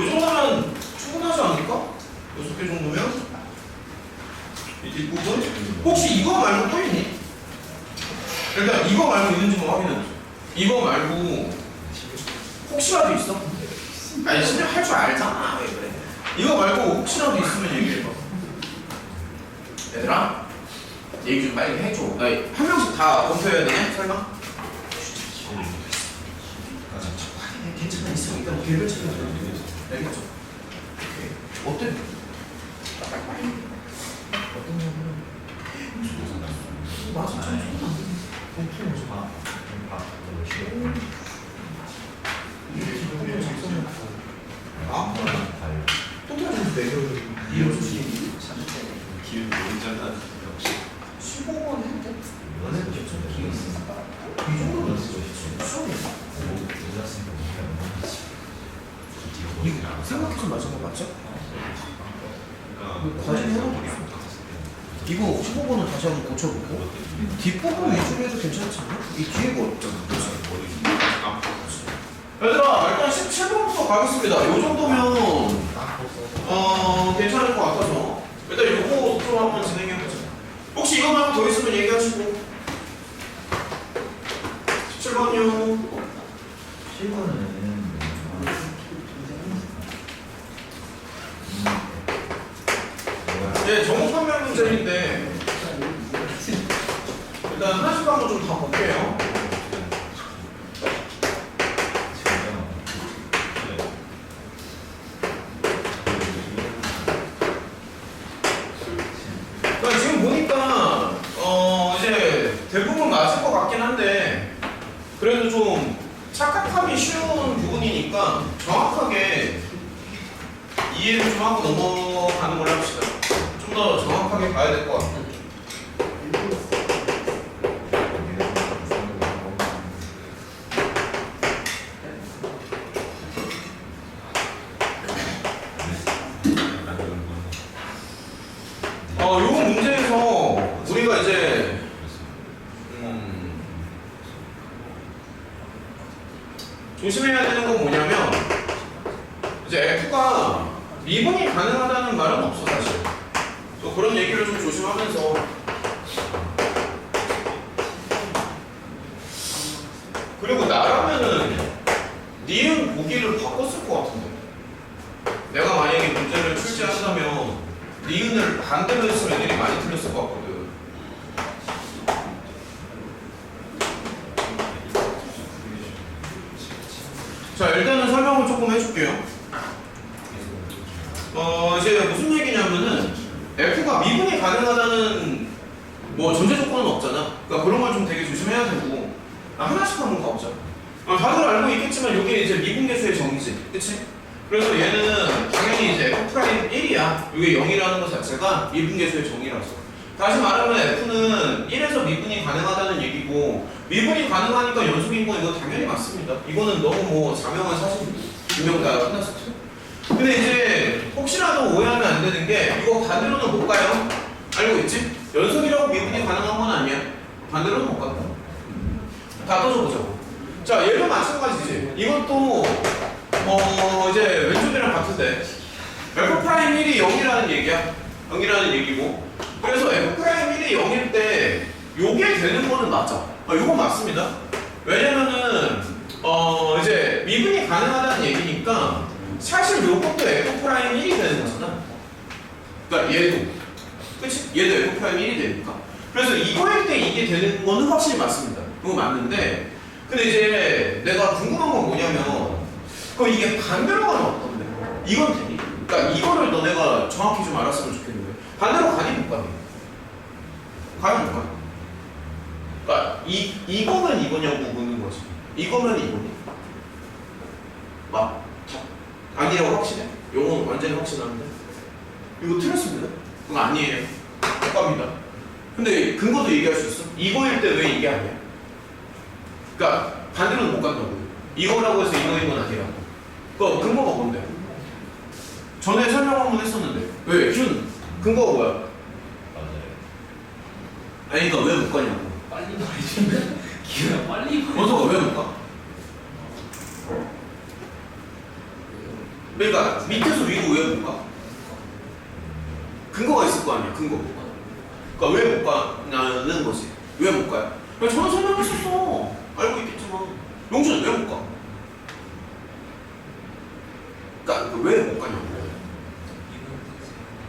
정도면 충분하지 않을까? 6개 정도면? 이 뒷부분? 혹시 이거 말고 또 있니? 일단 이거 말고 있는지 뭐 확인해보자. 이거 말고 혹시라도 있어? 아니 진짜 할 줄 알잖아. 왜 그래? 이거 말고 혹시라도 있으면 얘기해봐. 얘들아 얘기 좀 빨리 해줘. 아니, 한 명씩 다 검토해야 되냐? 설마? 괜찮아 있어. 일단 길을 찾아야 돼. 알겠죠? 오케이. 어때? 빨리. 어떤 거는 맞아. 똑같은 매력을 이어주시 기운 모르잖아 역시 15번 했대? 너네도 괜찮다. 기회 있으니까 이 정도면 수업이 이거 생각해서 맞은 거 맞죠? 과정이 하나도 없어. 이거 15번은 다시 한번 고쳐보고 뒷부분 위주로 해도 괜찮지 않나? 이 뒤에가 어렵잖아. 얘들아 일단 17번부터 가겠습니다. 이 정도면 괜찮을 것 같아서 일단 요거 좀 한번 진행해보자. 혹시 이거 말고 더 있으면 얘기하시고. 17번이요. 7번은 네, 정보 판별 문제인데 일단 하나씩 한번 좀 다 볼게요. 그러니까 지금 보니까 이제 대부분 맞을 것 같긴 한데 그래도 좀 착각하기 쉬운 부분이니까 정확하게 이해를 좀 하고 넘어가는 걸로 합시다. 좀 더 정확하게 봐야 될 것 같아요. 요 문제에서 우리가 이제 조심해야 되는 건 뭐냐면 이제 F가 미분이 가능하다는 말은 없어 사실. 또 그런 얘기를 좀 조심하면서 그리고 나라면은 니은 보기를 바꿨을 것 같은데 내가 만약에 문제를 출제한다면 니은을 반대로 했으면 애들이 많이 틀렸을 것 같거든. 자 일단은 설명을 조금 해줄게요. 이제 무슨 얘기냐면은 F가 미분이 가능하다는 뭐 전제 조건은 없잖아. 그러니까 그런 걸 좀 되게 조심해야 되고 하나씩 한번 가보자. 다들 알고 있겠지만 이게 이제 미분계수의 정의지, 그치? 그래서 얘는 당연히 이제 F'1이야. 이게 0이라는 것 자체가 미분계수의 정의라서. 다시 말하면 F는 1에서 미분이 가능하다는 얘기고 미분이 가능하니까 연속인 건 이거 당연히 맞습니다. 이거는 너무 뭐 자명한 사실이고 분명 다 끝났을 때. 근데 이제 혹시라도 오해하면 안 되는 게 이거 반대로는 못 가요. 알고 있지? 연속이라고 미분이 가능한 건 아니야. 반대로는 못 간다. 다 떠줘보자고. 자 얘도 마찬가지지. 이것도 이제 왼쪽이랑 같은데 F'1이 0이라는 얘기야. 0이라는 얘기고 그래서 F'1이 0일 때 요게 되는 거는 맞아. 요건 맞습니다. 왜냐면은 이제 미분이 가능하다는 얘기니까 사실 요것도 F'1이 되는 거잖아. 그러니까 얘도 그치? 얘도 F'1이 되니까 그래서 이거일 때 이게 되는 거는 확실히 맞습니다. 그거 맞는데 근데 이제 내가 궁금한 건 뭐냐면 그럼 이게 반대로 가면 어떤데? 이건 되니? 그러니까 이거를 너네가 정확히 좀 알았으면 좋겠는데 반대로 가니 못 가니? 가야 못 가? 그러니까 이거면 이거냐고 묻는 거지. 이거면 이거니? 아니라고 확신해? 요건 완전히 확신하는데 이거 틀렸습니다. 그건 아니에요. 똑같습니다. 근데 근거도 얘기할 수 있어? 이거일 때 왜 이게 아니야? 그러니까 반대로는 못 간다고요. 이거라고 해서 이거인 건 아니라고. 그 근거가 뭔데? 전에 설명 한번 했었는데 왜? 근거가 뭐야? 맞아요. 아니 그러니까 왜 못 가냐고. 빨리 말해주면 기회가 빨리 원서가 왜 못 가? 그러니까 밑에서 위로 왜 못 가? 근거가 있을 거 아니야, 근거. 그러니까 왜 못 가냐는 거지. 왜 못 가요? 저는 설명했었어. 알고 있겠지만. 용준은 왜 못 가? 그러니까 왜 못 가냐고.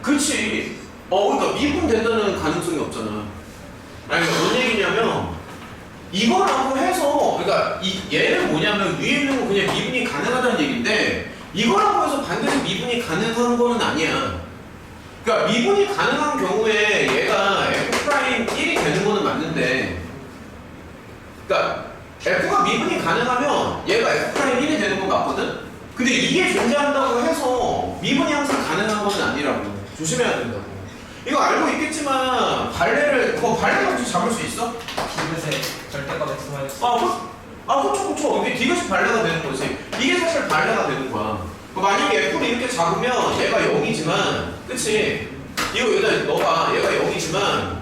그렇지. 그러니까 미분된다는 가능성이 없잖아. 아니, 그러니까 뭔 얘기냐면 이거라고 해서, 그러니까 얘는 뭐냐면 위에 있는 거 그냥 미분이 가능하다는 얘기인데 이거라고 해서 반드시 미분이 가능한 거는 아니야. 그러니까 미분이 가능한 경우에 얘가 F'1이 되는 거는 맞는데, 그러니까 F가 미분이 가능하면 얘가 F'1이 되는 건 맞거든? 근데 이게 존재한다고 해서 미분이 항상 가능한 건 아니라고. 조심해야 된다고. 이거 알고 있겠지만 발레를 혹시 잡을 수 있어? 디귿의 절대값 x 마이너스. 그쵸. 이게 디귿이 발레가 되는 거지. 이게 사실 발레가 되는 거야. 만약에 F를 이렇게 잡으면 얘가 0이지만, 그치? 이거 여기다 넣어봐. 얘가 0이지만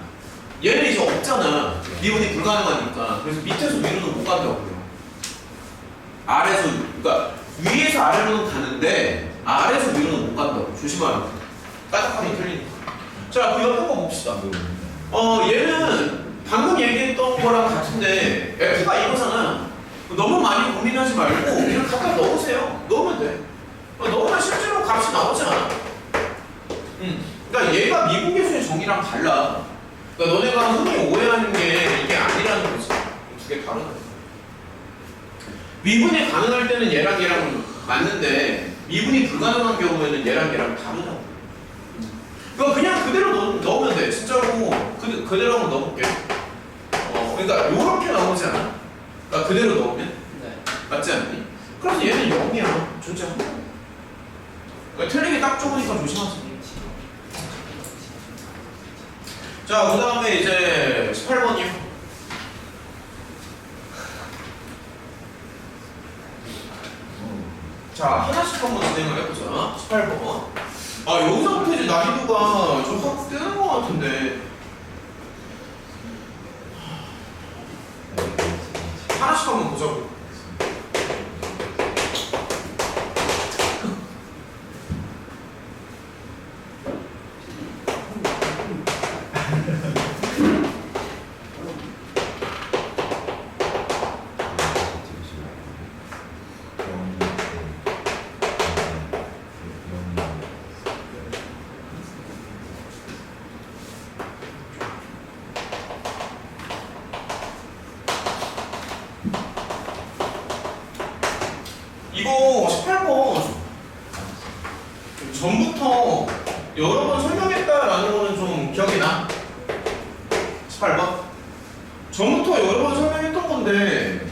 얘는 이제 없잖아. 미분이 불가능하니까. 그래서 밑에서 위로는 못 간다고요. 그러니까 위에서 아래로는 가는데 아래에서 위로는 못 간다고. 조심하라고. 까딱하게 틀리니까. 자, 그 옆에 거 봅시다. 얘는 방금 얘기했던 거랑 같은데 F가 이거잖아. 너무 많이 고민하지 말고 그냥 갖다 넣으세요. 넣으면 돼. 넣으면 실제로 값이 나오지 않아. 그러니까 얘가 미분계수의 정의랑 달라. 그러니까 너네가 흔히 오해하는 게 이게 아니라는 거지. 두 개 다르다. 미분이 가능할 때는 얘랑 맞는데 미분이 불가능한 경우에는 얘랑 다르다고. 그냥 그대로 넣으면 돼. 진짜로 그대로 한번 넣어볼게. 그러니까 요렇게 나오지 않아? 그러니까 그대로 넣으면? 네. 맞지 않니? 그래서 얘는 0이야. 존재하고. 그러니까 틀리기 딱 좋으니까 조심하세요. 자, 그 다음에 이제 18번이요. 자, 하나씩 한번 진행을 해보자. 18번. 여기서부터 이제 난이도가 좀 확 뜨는 것 같은데. 하나씩 한번 보자고. 이거 18번 전부터 여러 번 설명했다라는 거는 좀 기억이 나? 18번? 전부터 여러 번 설명했던 건데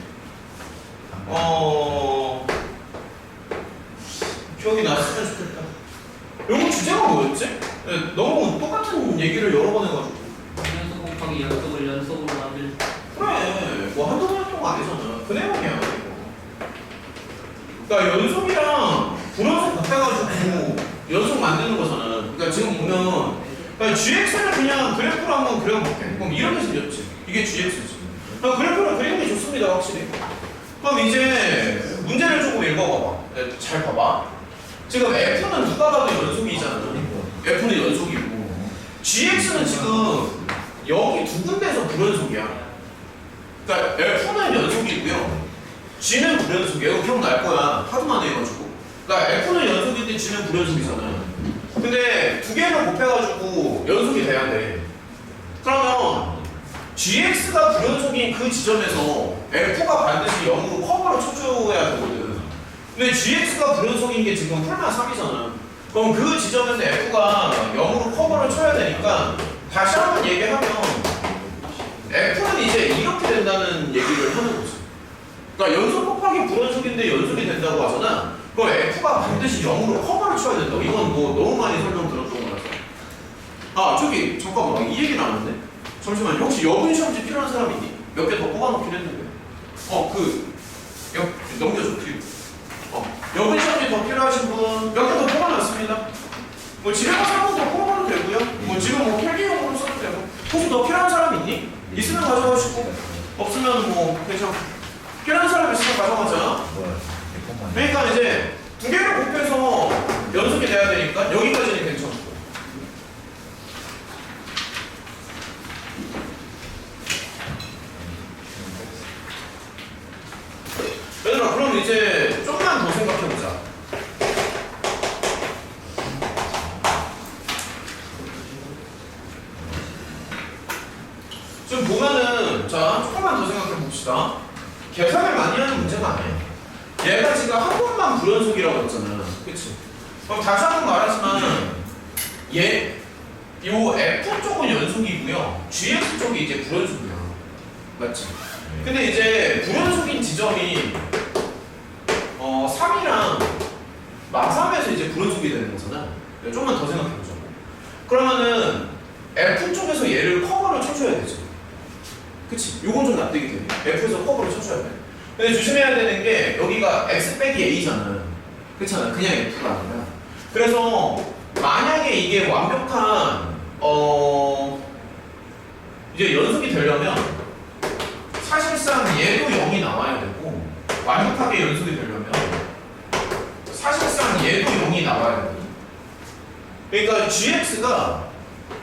기억이 났으면 좋겠다. 이거 주제가 뭐였지? 너무 똑같은 얘기를 여러 번 해가지고. 연속 곱하기 연속을 연속으로 만들. 그래, 뭐 한두 번 했던 거 아니잖아. 그 내용이야 이거. 그러니까 연속이랑 불연속 곱해가지고 연속 만드는 거잖아. 그러니까 지금 보면 그러니까 GX를 그냥 그래프로 한번 그려볼게. 그럼 이렇게 생겼지. 이게 GX지. 그럼 그래프를 그리는 게 좋습니다, 확실히. 그럼 이제 문제를 조금 읽어봐봐. 잘 봐봐. 지금 F는 누가 봐도 연속이잖아. F는 연속이고 GX는 지금 여기 두 군데에서 불연속이야. 그러니까 F는 연속이고요. G는 불연속이에요. 기억날 거야. 하도만 해가지고. 그러니까 F는 연속인데 G는 불연속이잖아. 근데 두 개를 곱해가지고 연속이 돼야 돼. 그러면 GX가 불연속인 그 지점에서 F가 반드시 0으로 커버를 쳐줘야 되거든. 근데 GX가 불연속인 게 지금 풀만 3이잖아. 그럼 그 지점에서 F가 0으로 커버를 쳐야 되니까 다시 한번 얘기하면 F는 이제 이렇게 된다는 얘기를 하는 거지. 그러니까 연속 곱하기 불연속인데 연속이 된다고 하잖아. 그럼 F가 반드시 0으로 커버를 쳐야 된다고. 이건 뭐 너무 많이 설명 들었던 거라서. 저기 잠깐만, 이 얘기는 안 왔네. 잠시만요. 혹시 여분 시험지 필요한 사람 있니? 몇 개 더 뽑아놓긴 했는데. 넘겨줘, 필요. 여분 시험지 더 필요하신 분 몇 개 더 뽑아놨습니다. 뭐 집에 가서 한 번 더 뽑아도 되고요. 뭐 지금 뭐 필기용으로 써도 되고. 혹시 더 필요한 사람 있니? 있으면 가져가시고 없으면 뭐 괜찮아. 필요한 사람 있으면 가져가자. 그러니까 이제 두 개를 곱해서 봅시다. 계산을 많이 하는 문제가 아니에요. 얘가 지금 한 번만 불연속이라고 했잖아. 그치? 그럼 다시 한번 말하지만 요 F 쪽은 연속이고요. GX 쪽이 이제 불연속이야. 맞지? 근데 이제 불연속인 지점이 3이랑 마3에서 이제 불연속이 되는 거잖아. 좀만 더 생각해보자. 그러면은 F 쪽에서 얘를 커버를 쳐줘야 되지. 그치? 요건 좀 납득이 돼. F에서 커버를 쳐줘야 돼. 근데 조심해야 되는 게 여기가 X 빼기 A잖아. 그렇잖아. 그냥 F가 아니라. 그래서 만약에 이게 완벽한 이제 연속이 되려면 사실상 얘도 0이 나와야 되고 완벽하게 연속이 되려면 사실상 얘도 0이 나와야 돼. 그러니까 GX가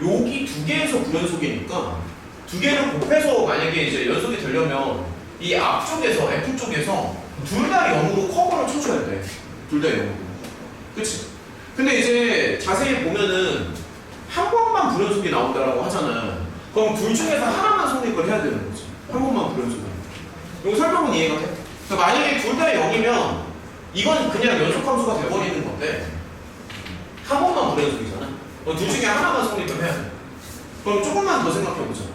여기 두 개에서 불연속이니까 두 개를 곱해서 만약에 이제 연속이 되려면 이 앞쪽에서 F 쪽에서 둘 다 0으로 커버를 쳐줘야 돼. 둘 다 0으로. 그치? 근데 이제 자세히 보면은 한 번만 불연속이 나온다라고 하잖아. 그럼 둘 중에서 하나만 성립을 해야 되는 거지. 한 번만 불연속이. 이거 설명은 이해가 돼? 그러니까 만약에 둘 다 0이면 이건 그냥 연속함수가 돼버리는 건데 한 번만 불연속이잖아. 둘 중에 하나만 성립을 해야 돼. 그럼 조금만 더 생각해보자.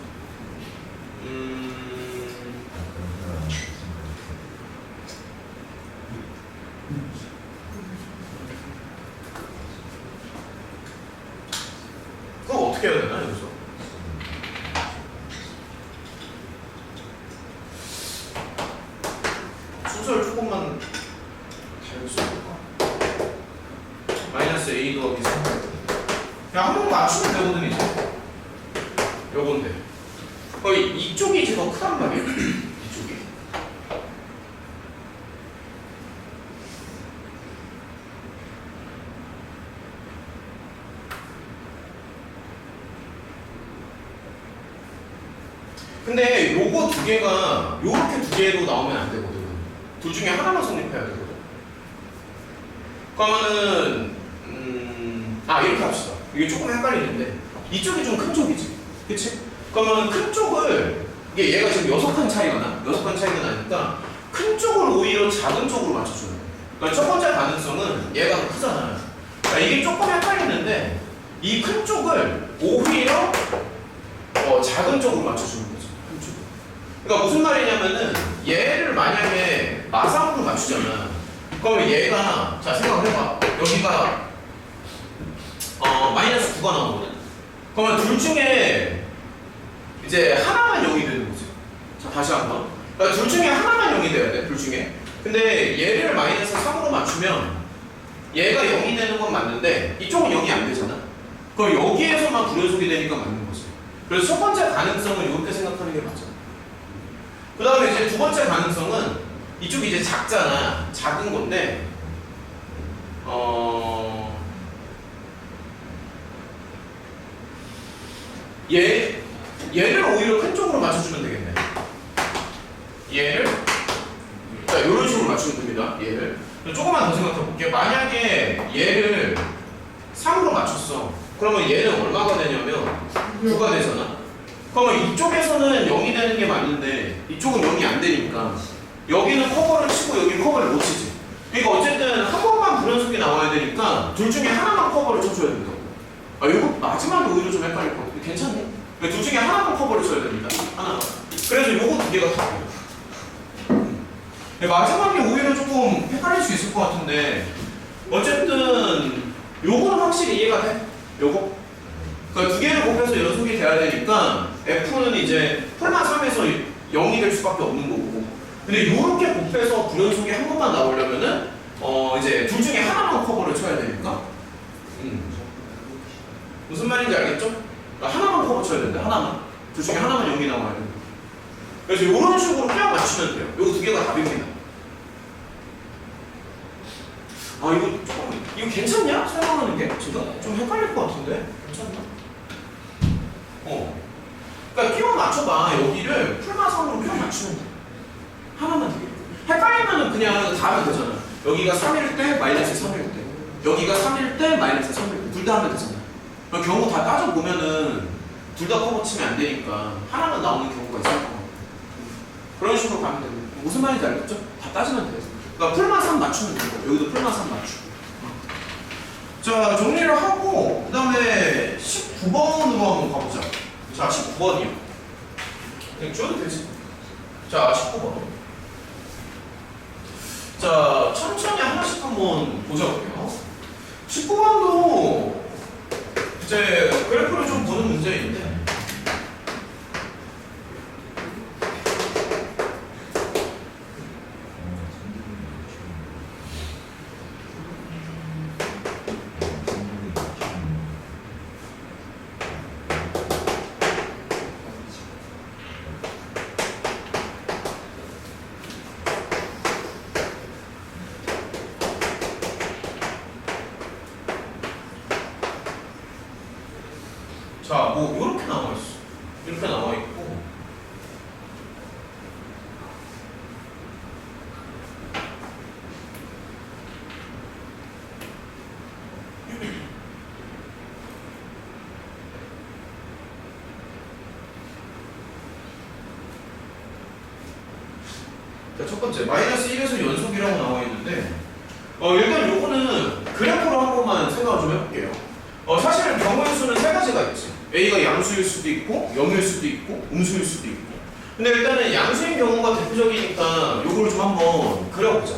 그거 어떻게 해야 되나 여기서? 순서를 조금만 다르게 써볼까? 마이너스 A 더하기 3 그냥 한 번 맞추면 되거든 이제. 요건데 이쪽이 이제 더 크단 말이에요. 이쪽이. 근데 요거 두 개가 요렇게 두 개로 나오면 안 되거든. 둘 중에 하나만 성립해야 되거든. 그러면은 이렇게 합시다. 이게 조금 헷갈리는데 이쪽이 좀 큰 쪽이지. 그치? 그러면 큰 쪽을 얘가 지금 6칸 차이가 나. 6칸 차이가 나니까 큰 쪽을 오히려 작은 쪽으로 맞춰주는 거야. 그러니까 첫 번째 가능성은 얘가 더 크잖아. 그러니까 이게 조금 헷갈리는데 이 큰 쪽을 오히려 작은 쪽으로 맞춰주는 거지. 큰 쪽을. 그러니까 무슨 말이냐면은 얘를 만약에 마상으로 맞추잖아. 그러면 얘가 자 생각해봐. 여기가 마이너스 9가 나오거든. 그러면 둘 중에 이제 하나만 0이 되는 거지. 자 다시 한번. 그러니까 둘 중에 하나만 0이 돼야 돼. 둘 중에. 근데 얘를 마이너스 3으로 맞추면 얘가 0이 되는 건 맞는데 이쪽은 0이 안 되잖아. 그럼 여기에서만 불연속이 되니까 맞는 거지. 그래서 첫 번째 가능성은 이렇게 생각하는 게 맞아. 그 다음에 이제 두 번째 가능성은 이쪽이 이제 작잖아. 작은 건데 얘를 오히려 큰 쪽으로 맞춰주면 되겠네. 얘를 자 이런 식으로 맞추면 됩니다. 얘를 조금만 더 생각해 볼게요. 만약에 얘를 3으로 맞췄어. 그러면 얘는 얼마가 되냐면 9가 되잖아. 그러면 이쪽에서는 0이 되는 게 맞는데 이쪽은 0이 안 되니까 여기는 커버를 치고 여기는 커버를 못 치지. 그러니까 어쨌든 한 번만 불연속이 나와야 되니까 둘 중에 하나만 커버를 쳐줘야 된다고. 이거 마지막에 오히려 좀 헷갈릴 것 같아. 괜찮네? 둘 중에 하나만 커버를 쳐야 됩니다. 하나. 그래서 요거 두 개가 다 돼요. 마지막에 오히려 조금 헷갈릴 수 있을 것 같은데 어쨌든 요거는 확실히 이해가 돼. 요거. 그러니까 두 개를 곱해서 연속이 돼야 되니까 F는 이제 폴마 3에서 0이 될 수밖에 없는 거고. 근데 요렇게 곱해서 불연속이 한 번만 나오려면은 이제 둘 중에 하나만 커버를 쳐야 되니까. 무슨 말인지 알겠죠? 그러니까 하나만 커버 쳐야 된대. 하나만. 둘 중에 하나만 0이 나와야 돼. 그래서 이런 식으로 그냥 맞추면 돼요. 요 두 개가 답입니다. 이거 괜찮냐? 설명하는 게? 지금 좀 헷갈릴 것 같은데? 괜찮나? 그러니까 끼워 맞춰봐. 여기를 풀마성으로 끼워 맞추면 돼. 하나만 되게. 헷갈리면은 그냥 다 하면 되잖아. 여기가 3일 때, 마이너스 3일 때. 여기가 3일 때, 마이너스 3일 때. 둘 다 하면 되잖아. 경우 다 따져보면은 둘 다 커버 치면 안 되니까 하나만 나오는 경우가 있을 것 같아. 그런 식으로 가면 되고 무슨 말인지 알겠죠? 다 따지면 돼요. 그러니까 풀만 3 맞추면 되고 여기도 풀만 3 맞추고. 자 정리를 하고 그 다음에 19번으로 한번 가보자. 자 19번이요. 그냥 줘도 되지. 자 19번. 자 천천히 하나씩 한번 보자고요. 19번도 이제 그래프를 좀 보는 문제인데 자, 뭐 이렇게 나와 있어. 이렇게 나와 있고. 자, 첫 번째 마이너스 1에서 연속이라고 나와 있는데 일단 요거는 그래프로 한 번만 생각을 좀 해볼게요. 사실은 경우의 수는 세 가지가 있지. A가 양수일 수도 있고 0일 수도 있고 음수일 수도 있고. 근데 일단은 양수인 경우가 대표적이니까 요거를 좀 한번 그려보자.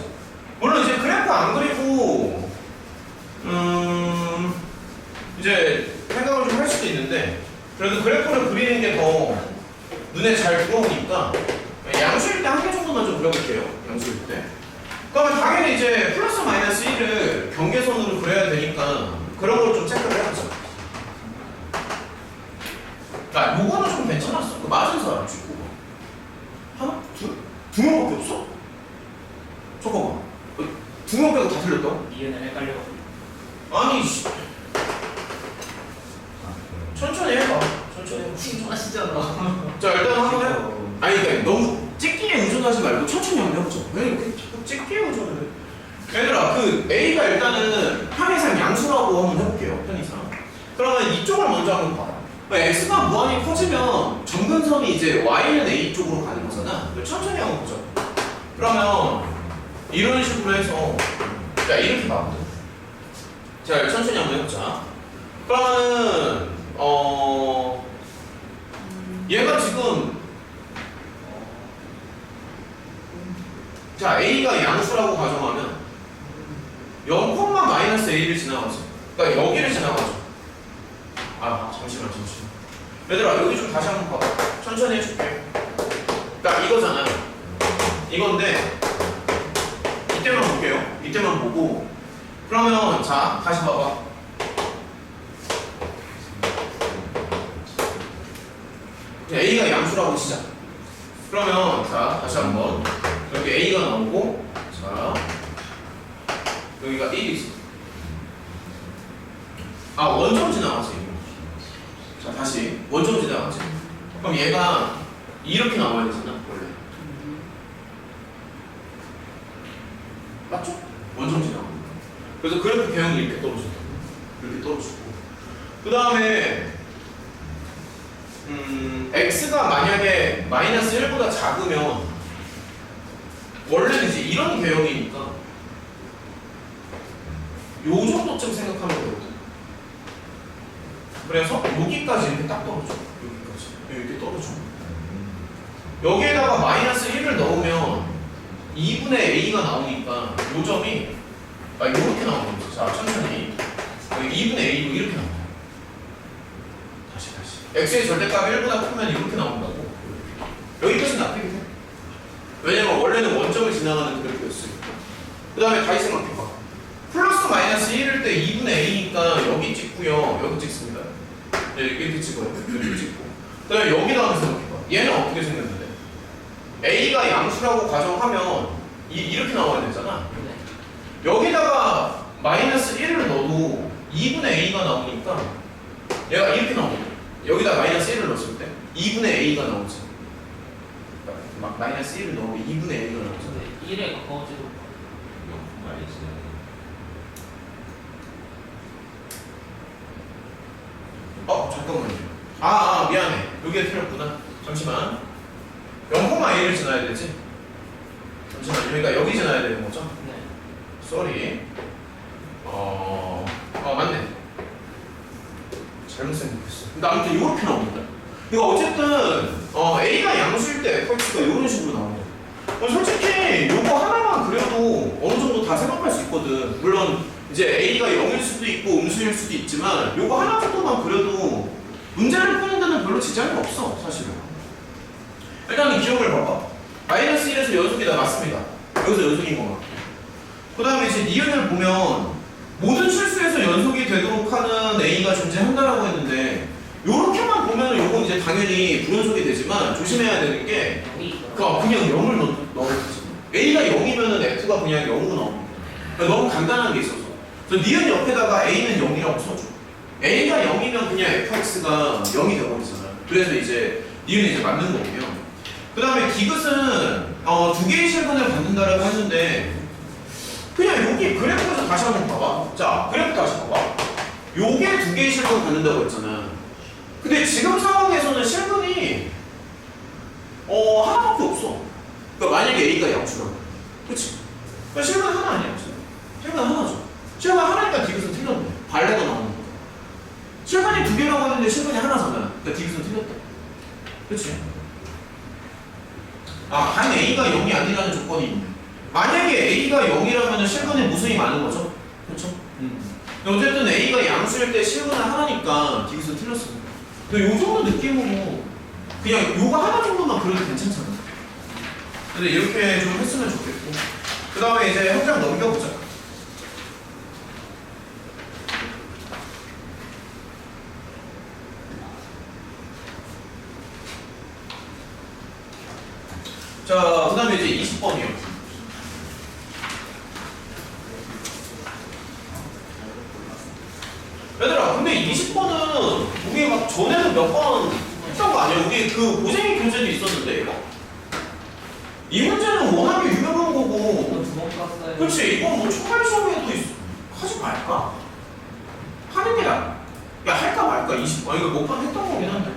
물론 이제 그래프 안 그리고 이제 생각을 좀 할 수도 있는데 그래도 그래프를 그리는 게 더 눈에 잘 들어오니까 양수일 때 한 개 정도만 좀 그려볼게요. 양수일 때. 그러면 당연히 이제 플러스 마이너스 1을 경계선으로 그려야 되니까 그런 걸 좀 체크를 해보자. 야, 요거는 좀 괜찮았어. 그 맞은 사람 찍고. 하나? 둘? 두 명밖에 없어? 잠깐만. 두 명 빼고 다 틀렸다고? 이해는 헷갈려. 아니, 씨. 천천히 해봐. 천천히 해봐. 신고하시잖아. 자, 일단 한번 해봐. 아니, 그러니까 너무 찍기에 의존하지 말고 천천히 한번 해보자. 왜 이렇게 자꾸 찍기에 의존을 해? 얘들아, 그 A가 일단은 편의상 양수라고 한번 해볼게요. 편의상. 그러면 이쪽을 먼저 한번 봐봐. X가 무한히 커지면 점근선이 이제 Y는 A 쪽으로 가는 거잖아. 천천히 한번 보자. 그러면 이런 식으로 해서 자 이렇게 나오거든. 자 천천히 한번 해보자. 그러면은 얘가 지금 자 A가 양수라고 가정하면 0,-A를 지나가죠. 그러니까 여기를 지나가죠. 아 잠시만. 얘들아 여기 좀 다시 한번 봐봐. 천천히 해줄게. 그러니까 이거잖아. 이건데 이때만 볼게요. 이때만 보고 그러면 자 다시 봐봐. A가 양수라고 치자. 그러면 자 다시 한번 여기 A가 나오고 자 여기가 1이지. 아 원점 지나가지. 자 다시 원점 지나가지. 그럼 얘가 이렇게 나와야 되잖아 원래. 맞죠? 원점 지나가니까. 그래서 그래프 배형이 이렇게 떨어진다. 이렇게 떨어지고. 그 다음에 x가 만약에 마이너스 1보다 작으면 원래는 이제 이런 배형이니까 요 정도쯤 생각하면 되거든. 그래서 여기까지 이렇게 딱 떨어져. 여기까지 이렇게 떨어져. 여기에다가 마이너스 1을 넣으면 2분의 a가 나오니까 요 점이 이렇게 나오는 거죠. 자 천천히 2분의 a로 이렇게 나와요. 다시 x의 절대값이 1보다 크면 이렇게 나온다고. 여기까지는 납득이 돼. 왜냐면 원래는 원점을 지나가는 그래프였으니까. 그 다음에 다시 생각해봐. 플러스 마이너스 1일 때 2분의 a니까 여기 찍고요. 여기 찍습니다. 이렇게 찍어요. 이렇게 찍고. 그 다음에 여기다 한번 생각해봐. 얘는 어떻게 생겼는데? a가 양수라고 가정하면 이렇게 나와야 되잖아. 여기다가 마이너스 1을 넣어도 2분의 a가 나오니까 얘가 이렇게 나오거든. 여기다 마이너스 1을 넣었을 때 2분의 a가 나오지. 마이너스 1을 넣으면 2분의 a가 나오지. 1에 가까워지고. 잠깐만요. 미안해. 여기가 틀렸구나. 잠시만. 0,1을 지나야 되지? 잠시만요. 그러니까 여기 지나야 되는 거죠? 네. 쏘리. 맞네. 잘못 생각했어. 근데 아무튼 이렇게 나옵니다. 그러니까 어쨌든 A가 양수일 때 fx가 이런 식으로 나옵니다. 솔직히 요거 하나만 그려도 어느 정도 다 생각할 수 있거든. 물론 이제 A가 0일 수도 있고 음수일 수도 있지만 요거 하나 정도만 그려도 문제를 푸는 데는 별로 지장이 없어, 사실은. 일단은 기억을 봐봐. 마이너스 1에서 연속이다, 맞습니다. 여기서 연속인 거 같아. 그 다음에 이제 니은을 보면 모든 실수에서 연속이 되도록 하는 A가 존재한다라고 했는데 요렇게만 보면 요건 이제 당연히 불연속이 되지만 조심해야 되는 게 그냥 0을 넣어야지. A가 0이면은 F가 그냥 0으로 나옵니다. 그러니까 너무 간단한 게 있어서. 그래서 니은 옆에다가 A는 0이라고 써줘. A가 0이면 그냥 fx가 0이 되어버리잖아요. 그래서 이제 니은이 이제 맞는 거고요. 그 다음에 디귿은 두 개의 실근을 받는다라고 했는데 그냥 여기 그래프에서 다시 한번 봐봐. 자, 그래프 다시 봐봐. 요게 두 개의 실근을 받는다고 했잖아. 근데 지금 상황에서는 실근이 하나밖에 없어. 그러니까 만약에 A가 양수라고. 그치? 그러니까 실근 하나 아니야. 실근 하나죠. 실근 하나니까 디귿은 틀렸네. 발레가 나오는 거. 실근이 두 개라고 하는데 실근이 하나잖아. 그러니까 디귿은 틀렸다. 그치? 단 A가 0이 아니라는 조건이 있네. 만약에 A가 0이라면 실근에 무수히 많은 거죠? 그렇죠? 근데 어쨌든 A가 양수일 때 실근은 하나니까 디귿은 틀렸습니다. 근데 요 정도 느낌으로 그냥 요거 하나 정도만 그려도 괜찮잖아. 근데 이렇게 좀 했으면 좋겠고. 그 다음에 이제 현장 넘겨보자. 자, 그 다음에 이제 20번이요. 얘들아, 근데 20번은 우리 막 전에는 몇 번 했던 거 아니야? 우리 그 고생이 교재도 있었는데, 이거? 이 문제는 워낙에 유명한 거고. 두번 깠어요. 그렇지, 이건 뭐 초반 시험에도 하지 말까? 하는 게 나아. 야, 할까 말까? 20번. 이거 몇 번 했던 거긴 한데.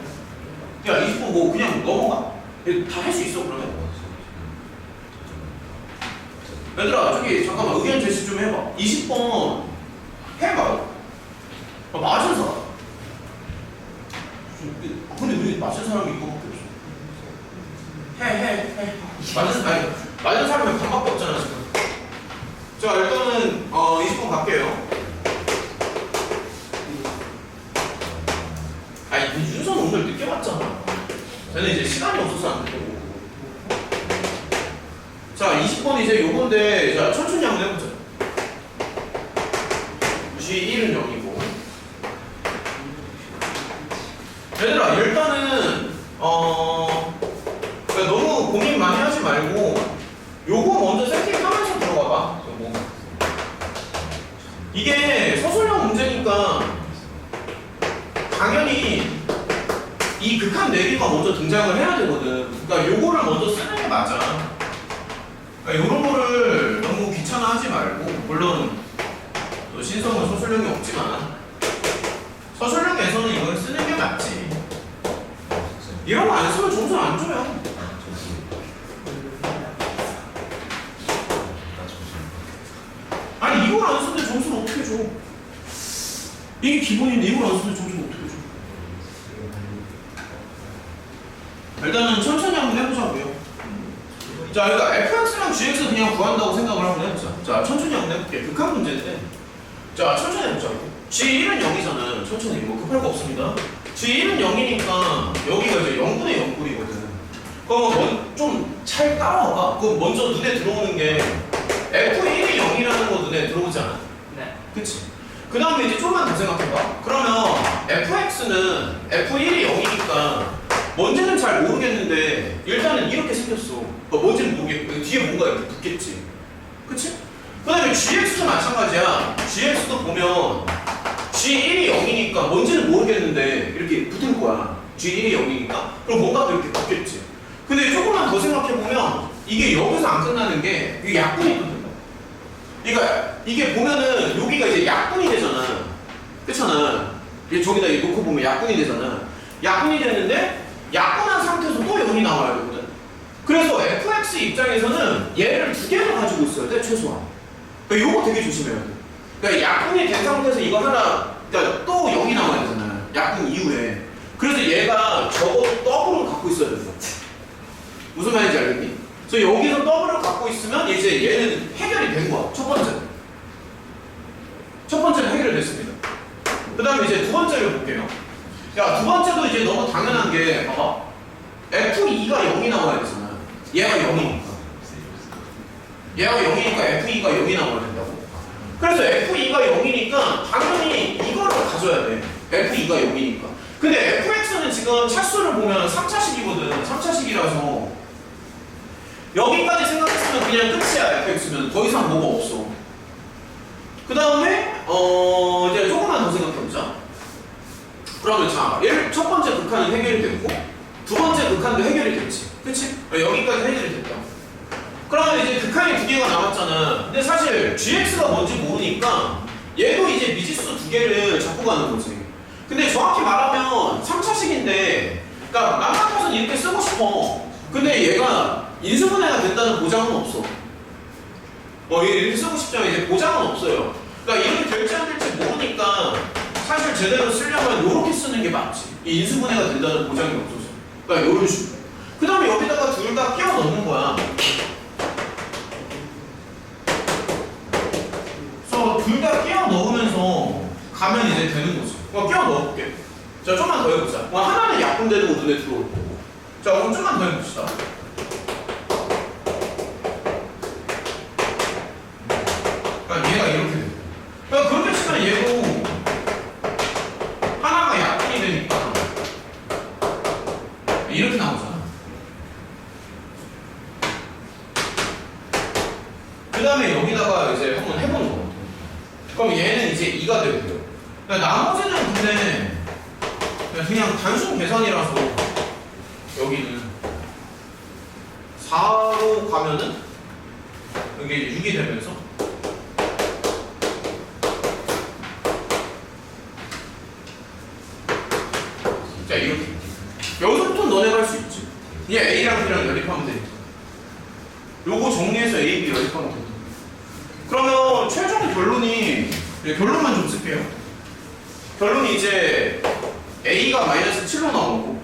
야, 20번 뭐 그냥 넘어가? 다 할 수 있어, 그러면. 얘들아, 저기 잠깐만 의견 제시 좀 해봐. 20번 해봐. 맞은 사람. 근데 왜 맞은 사람이 이거밖에 없어? 해. 맞은 사람이 반밖에 없잖아, 지금. 자, 일단은 20번 갈게요. 윤선 오늘 늦게 왔잖아. 쟤는 이제 시간이 없어서 안 되고. 자, 20번 이제 요건데, 자, 천천히 한번 해보자. G1은 0이고. 얘들아, 일단은, 그러니까 너무 고민 많이 하지 말고, 요거 먼저 세팅하면서 들어가봐. 요거. 이게 서술형 문제니까, 당연히 이 극한 내리가 먼저 등장을 해야 되거든. 그러니까 요거를 먼저 쓰는 게 맞아. 그러니까 이런 거를 너무 귀찮아하지 말고, 물론 신성은 서술형이 없지만 서술형에서는 이걸 쓰는 게 맞지. 이런 거 안 쓰면 점수 안 줘요. 아니 이걸 안 쓰는데 점수를 어떻게 줘? 이게 기본인데 이걸 안 쓰는데 점수를 어떻게 줘? 일단은 천천히 한번 해보자고요. 자, 그러니까 fx랑 gx 그냥 구한다고 생각을 한번 해보자. 자, 천천히 한번 해볼게. 극한 문제인데. 자, 천천히 해보자고. g1은 0이잖아. 천천히. 뭐 급할 거 없습니다. g1은 0이니까 여기가 이제 0분의 0꼴이거든. 그럼 좀 잘 따라와봐. 그 먼저 눈에 들어오는 게 f1이 0이라는 거 눈에 들어오지 않아? 네. 그치? 그 다음에 이제 좀만 더 생각해봐. 그러면 fx는 f1이 0이니까 뭔지는 잘 모르겠는데 일단은 이렇게 생겼어. 뭔지는 모르겠고 뒤에 뭔가 이렇게 붙겠지. 그치? 그 다음에 gx도 마찬가지야. gx도 보면 g1이 0이니까 뭔지는 모르겠는데 이렇게 붙을 거야. g1이 0이니까 그럼 뭔가 또 이렇게 붙겠지. 근데 조금만 더 생각해보면 이게 여기서 안 끝나는 게 이게 약분이 또 된다. 그러니까 이게 보면은 여기가 이제 약분이 되잖아. 그렇잖아. 저기다 놓고 보면 약분이 되잖아. 약분이 되는데 약분한 상태에서 또 0이 나와야 되거든. 그래서 fx 입장에서는 얘를 두 개를 가지고 있어야 돼 최소한. 그러니까 요거 되게 조심해야 돼. 그러니까 약분이 된 상태에서 이거 하나, 그러니까 또 0이 나와야 되잖아요. 약분 이후에. 그래서 얘가 적어도 더블을 갖고 있어야 돼. 무슨 말인지 알겠니? 그래서 여기서 더블을 갖고 있으면 이제 얘는 해결이 된 거야. 첫 번째는 해결됐습니다. 그 다음에 이제 두 번째를 볼게요. 야, 두 번째도 이제 너무 당연한 게, 봐봐. F2가 0이 나와야 되잖아. 얘가 0이니까. 얘가 0이니까 F2가 0이 나와야 된다고. 그래서 F2가 0이니까 당연히 이거를 가져야 돼. F2가 0이니까. 근데 FX는 지금 차수를 보면 3차식이거든. 3차식이라서 여기까지 생각했으면 그냥 끝이야. FX면 더 이상 뭐가 없어. 그 다음에 이제 조금만 더 생각해보자. 그러면 자, 첫 번째 극한은 해결이 됐고 두 번째 극한도 해결이 됐지. 그치? 여기까지 해결이 됐다. 그러면 이제 극한이 두 개가 남았잖아. 근데 사실 GX가 뭔지 모르니까 얘도 이제 미지수 두 개를 잡고 가는 거지. 근데 정확히 말하면 3차식인데 그러니까 남 같아서는 이렇게 쓰고 싶어. 근데 얘가 인수분해가 된다는 보장은 없어. 이렇게 쓰고 싶지만 이제 보장은 없어요. 그러니까 이렇게 될지 안 될지 모르니까 사실 제대로 쓰려면 이렇게 쓰는 게 맞지. 이 인수분해가 된다는 보장이 없어서. 그러니까 이런 식으로. 그 다음에 여기다가 둘 다 끼워 넣는 거야. 그래서 둘 다 끼워 넣으면서 가면 이제 되는 거지. 끼워 넣어볼게. 자, 좀만 더 해보자. 하나는 약분되는 거 눈에 들어올 거고. 자, 그럼 좀만 더 해봅시다. 그러니까 얘가 이렇게 돼. 그러니까 그렇게 치면 얘도 하나가 약분이 되니까 이렇게 나오잖아. 그 다음에 여기다가 이제 한번 해보는 거. 그럼 얘는 이제 2가 되고요. 그러니까 나머지는 근데 그냥 단순 계산이라서 여기는 4로 가면은 여기 6이 되면서 자 이렇게 여기서부터 너네가 할 수 있지. 그냥 A랑 B랑 연립하면 되니까 요거 정리해서 A, B 연립하면 돼. 그러면 최종 결론만 좀 쓸게요. 결론이 이제 A가 마이너스 7로 나오고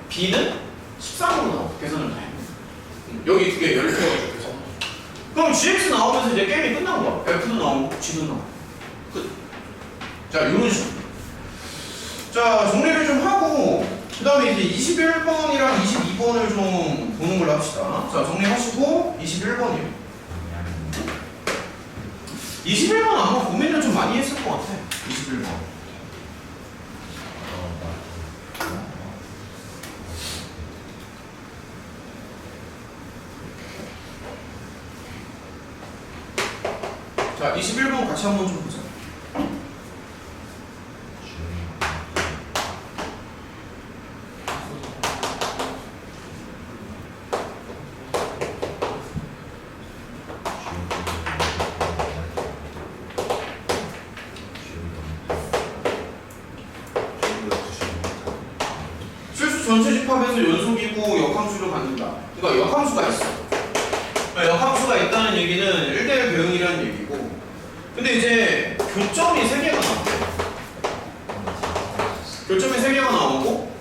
B는 13으로 나오고 계산을 다 해. 여기 두 개 연립해가지고 계산. 그럼 GX 나오면서 이제 게임이 끝난 거야. F도 나오고 G도 나오고 끝. 자 이런 식으로. 자 정리를 좀 하고 그 다음에 이제 21번이랑 22번을 좀 보는 걸로 합시다. 자 정리하시고 21번이요. 21번 아마 고민을 좀 많이 했을 것 같아. 21번. 자 21번 같이 한번 좀 보자. 전체 집합에서 연속이고 역함수를 갖는다. 그러니까 역함수가 있어. 그러니까 역함수가 있다는 얘기는 1대1 배응이라는 얘기고. 근데 이제 교점이 3개가 나온대. 교점이 3개가 나오고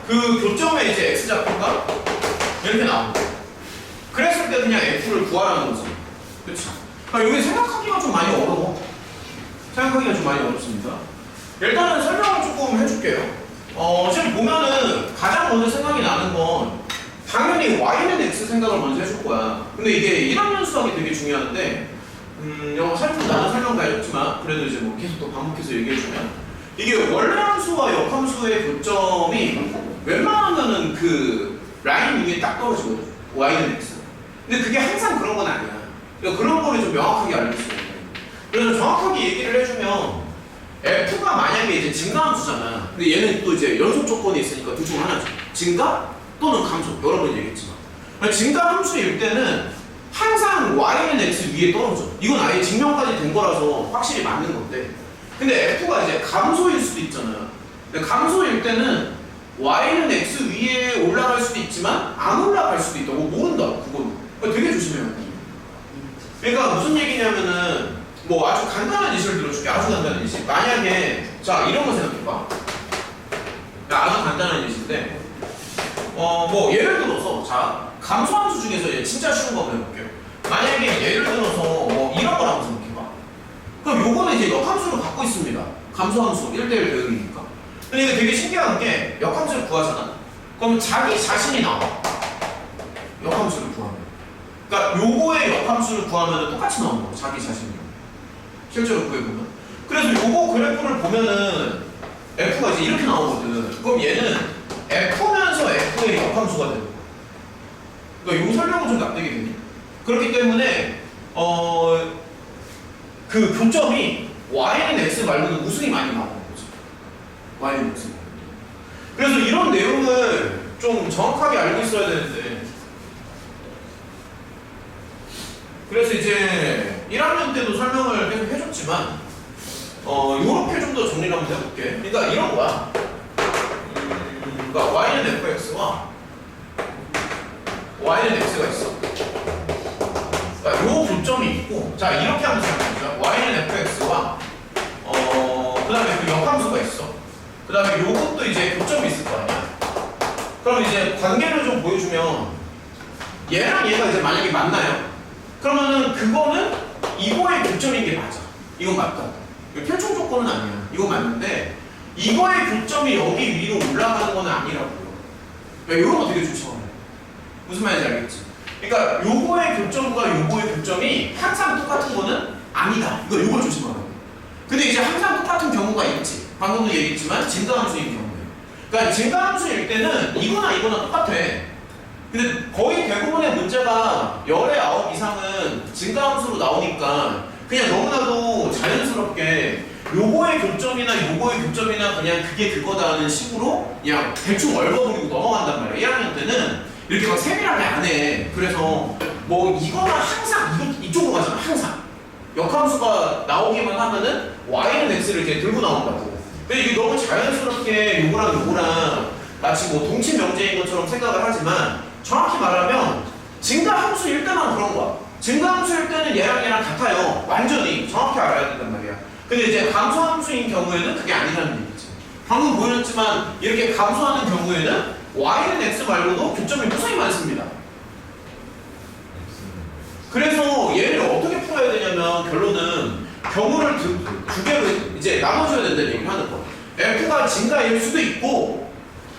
그 교점에 이제 x좌표가 이렇게 나온대. 그랬을 때 그냥 f를 구하라는 거지. 그렇죠? 그러니까 여기 생각하기가 좀 많이 어려워. 생각하기가 좀 많이 어렵습니다. 일단은 설명을 조금 해줄게요. 지금 보면은 가장 먼저 생각이 나는 건 당연히 y는 x 생각을 먼저 해줄 거야. 근데 이게 1학년 수학이 되게 중요한데 영어 살짝 나는 설명 다 해줬지만 그래도 이제 뭐 계속 또 반복해서 얘기해주면 이게 원래 함수와 역함수의 교점이 웬만하면은 그 라인 위에 딱 떨어지거든. y는 x. 근데 그게 항상 그런 건 아니야. 그러니까 그런 거를 좀 명확하게 알려주세요. 그래서 정확하게 얘기를 해주면 F가 만약에 이제 증가함수잖아. 근데 얘는 또 이제 연속 조건이 있으니까 둘 중 하나죠. 증가 또는 감소. 여러 번 얘기했지만. 증가함수일 때는 항상 y는 x 위에 떨어져. 이건 아예 증명까지 된 거라서 확실히 맞는 건데. 근데 F가 이제 감소일 수도 있잖아요. 근데 감소일 때는 y는 x 위에 올라갈 수도 있지만 안 올라갈 수도 있다. 뭐 모른다. 그건 되게 조심해야 돼. 그러니까 무슨 얘기냐면은 뭐 아주 간단한 예시를 들어줄게. 아주 간단한 예시. 만약에 자 이런 거 생각해봐. 아주 간단한 예시인데 뭐 예를 들어서 자 감소함수 중에서 진짜 쉬운 거 한번 해볼게요. 만약에 예를 들어서 뭐 이런 거라고 생각해봐. 그럼 요거는 이제 역함수를 갖고 있습니다. 감소함수 1대1 대응이니까. 근데 이게 되게 신기한 게 역함수를 구하잖아. 그럼 자기 자신이 나와. 역함수를 구하면. 그러니까 요거의 역함수를 구하면 똑같이 나오는 거. 자기 자신이. 실제로 구해보면. 그래서 요거 그래프를 보면은 F가 이제 이렇게 나오거든. 그럼 얘는 F면서 F의 역함수가 되는 거야. 그러니까 요 설명은 좀 납득이 되니? 그렇기 때문에 그 교점이 y는 x 말고는 우승이 많이 나오는 거죠. y는 x. 그래서 이런 내용을 좀 정확하게 알고 있어야 되는데 그래서 이제 1학년 때도 설명을 계속 해줬지만 요렇게 좀 더 정리를 한번 해볼게. 그러니까 이런 거야. 그러니까 y는 fx와 y는 x가 있어. 그러니까 요 교점이 있고, 자 이렇게 한번 생각해보자. y는 fx와 그 다음에 그 역함수가 있어. 그 다음에 요것도 이제 교점이 있을 거 아니야. 그럼 이제 관계를 좀 보여주면 얘랑 얘가 이제 만약에 만나요. 그러면은 그거는 이거의 교점인 게 맞아. 이건 맞다. 이거 필충 조건은 아니야. 이거 맞는데 이거의 교점이 여기 위로 올라가는 건 아니라고요. 그러니까 이런 거 되게 조심하래. 무슨 말인지 알겠지? 그러니까 요거의 교점과 요거의 교점이 항상 똑같은 거는 아니다. 요걸 조심하라고. 근데 이제 항상 똑같은 경우가 있지. 방금도 얘기했지만 증가함수인 경우에. 그러니까 증가함수일 때는 이거나 이거나 똑같아. 근데 거의 대부분의 문제가 열의 9 이상은 증가함수로 나오니까 그냥 너무나도 자연스럽게 요거의 교점이나 요거의 교점이나 그냥 그게 그거다는 식으로 그냥 대충 얽어버리고 넘어간단 말이야. 1학년 때는 이렇게 막 세밀하게 안 해. 그래서 뭐 이거는 항상 이쪽으로 가잖아. 항상 역함수가 나오기만 하면은 y는 x를 이렇게 들고 나온다고. 근데 이게 너무 자연스럽게 요거랑 요거랑 마치 뭐 동치 명제인 것처럼 생각을 하지만 정확히 말하면 증가함수일 때만 그런 거야. 증가함수일 때는 얘랑 같아요. 완전히 정확히 알아야 된단 말이야. 근데 이제 감소함수인 경우에는 그게 아니라는 얘기지. 방금 보였지만 이렇게 감소하는 경우에는 y는 x 말고도 교점이 무수히 많습니다. 그래서 얘를 어떻게 풀어야 되냐면 결론은 경우를 두 개로 이제 나눠줘야 된다는 얘기를 하는 거야. f가 증가일 수도 있고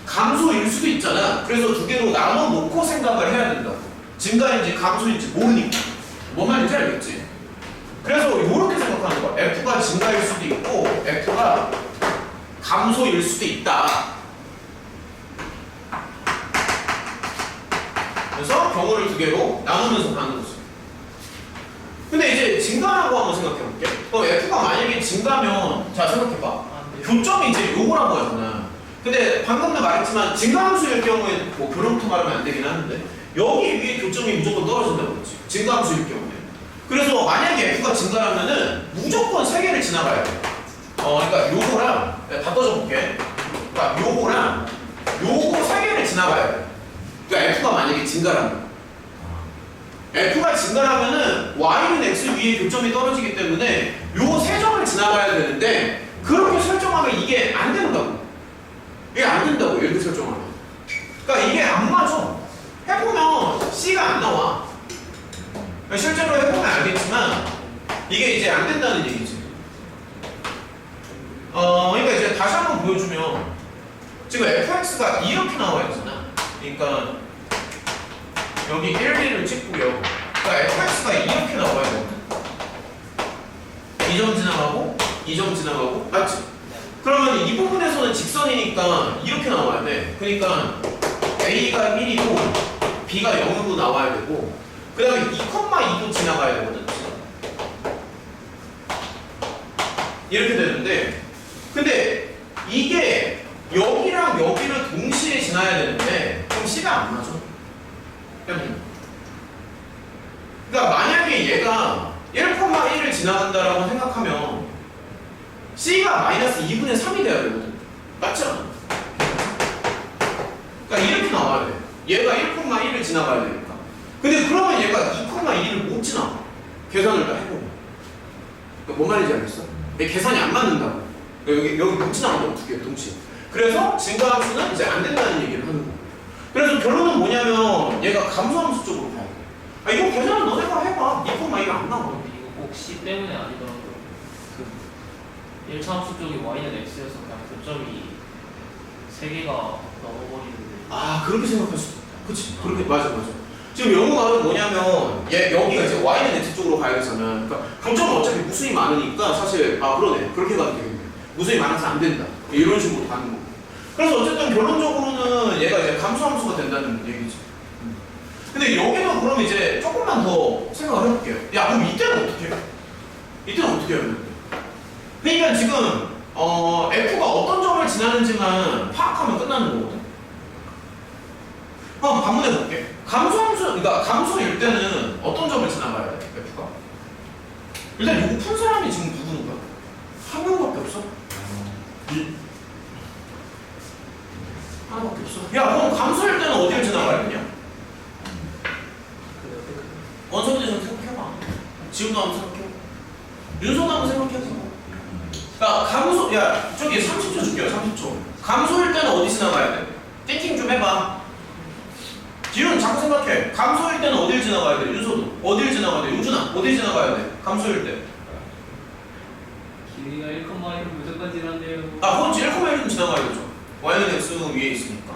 감소일 수도 있잖아. 그래서 두 개로 나눠 놓고 생각을 해야 된다고. 증가인지 감소인지 모르니까. 뭔 말인지 알겠지? 그래서 이렇게 생각하는 거야. f가 증가일 수도 있고 f가 감소일 수도 있다. 그래서 경우를 두 개로 나누면서 가는 거지. 근데 이제 증가라고 한번 생각해볼게. 그럼 f가 만약에 증가면 자 생각해봐. 교점이 이제 요거라고 하잖아. 근데 방금도 말했지만 증가함수일 경우에 뭐 그렇게 말하면 안 되긴 하는데 여기 위에 교점이 무조건 떨어진다고 그랬지. 증가함수일 경우에. 그래서 만약에 f가 증가하면은 무조건 3개를 지나가야 돼. 그러니까 요거랑 다 떠줘볼게. 그러니까 요거랑 요거 3개를 지나가야 돼. 그러니까 f가 만약에 증가라면 f가 증가하면은 y는 x 위에 교점이 떨어지기 때문에 요 세 점을 지나가야 되는데 그렇게 설정하면 이게 안 된다고. 이게 안 된다고 이렇게 설정하면. 그러니까 이게 안 맞아. 해보면 C가 안 나와. 실제로 해보면 알겠지만 이게 이제 안 된다는 얘기지. 그러니까 이제 다시 한번 보여주면 지금 fx가 이렇게 나와야 되잖아. 그러니까 여기 1, 2를 찍고요. 그러니까 fx가 이렇게 나와야 되거든. 2점 지나가고 2점 지나가고 맞지? 그러면 이 부분에서는 직선이니까 이렇게 나와야 돼. 그러니까 a가 1이고 b가 0으로 나와야 되고 그 다음에 2,2도 지나가야 되거든. 이렇게 되는데 근데 이게 여기랑 여기를 동시에 지나야 되는데 그럼 C가 안 맞아. 그러니까 만약에 얘가 1,1을 지나간다라고 생각하면 C가 마이너스 2분의 3이 돼야 되거든. 맞죠? 얘가 1,1을 지나가야 되니까. 근데 그러면 얘가 2,2를 못 지나가. 계산을 다 해보면. 그러니까 뭔 말인지 알겠어? 얘 계산이 안 맞는다고. 여기 못 지나간다고 두 개 동시에. 그래서 증가함수는 이제 안 된다는 얘기를 하는 거야. 그래서 결론은 뭐냐면 얘가 감소함수 쪽으로 가야 돼. 아 이거 계산은 너네가 해봐. 2,2가 안 나와. 근데 이거 꼭 C 때문에 아니더라도 그 1차 함수 쪽이 y는 x여서 그냥 교점이 3개가 넘어버리는데 아 그렇게 생각할 수도 있다. 그치? 그렇게 맞아. 지금 영어 말은 뭐냐면 얘 여기가 이제 y는 x 쪽으로 가야 되잖아. 그러니까 강점은 어차피 무수히 많으니까 사실 아 그러네 그렇게 가도 되겠네. 무수히 많아서 안 된다. 이런 식으로 가는 거고. 그래서 어쨌든 결론적으로는 얘가 이제 감소함수가 된다는 얘기지. 근데 여기도 그럼 이제 조금만 더 생각을 해볼게요. 야 그럼 이때는 어떻게 해? 이때는 어떻게 해야 되는데? 그러니까 지금 F가 어떤 점을 지나는지만 파악하면 끝나는 거거든. 한번 반문해 볼게. 그러니까 감소일 때는 어떤 점을 지나가야 돼? F가? 일단 이거 푼 사람이 지금 누구인가? 한 명밖에 없어? 하나밖에 없어. 야 그럼 감소일 때는 어디를 지나가야 되냐? 원서부터 좀 생각해봐. 지금도 한번 생각해봐. 윤서도 한번 생각해봐. 그러니까 감소, 야 저기 30초 줄게요. 30초. 감소일 때는 어디 지나가야 돼? 띵킹 좀 해봐. 지훈 자꾸 생각해. 감소일 때는 어딜 지나가야 돼? 윤서도 어딜 지나가야 돼? 용준아 어딜 지나가야 돼? 감소일 때. 길이가 1,1을 무조건 지난대요. 아 그건 1,1은 지나가야 되죠. y는 x 위에 있으니까.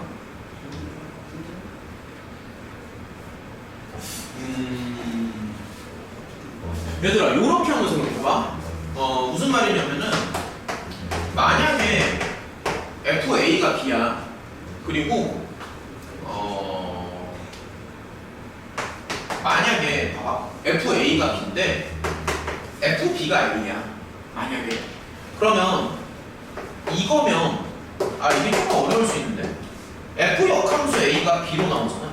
얘들아 요렇게 한번 생각해봐. 무슨 말이냐면은 만약에 FA가 B야. 그리고 만약에 봐봐 FA가 B인데 FB가 A야. 만약에 그러면 이거면 이게 조금 어려울 수 있는데 F 역함수 A가 B로 나오잖아.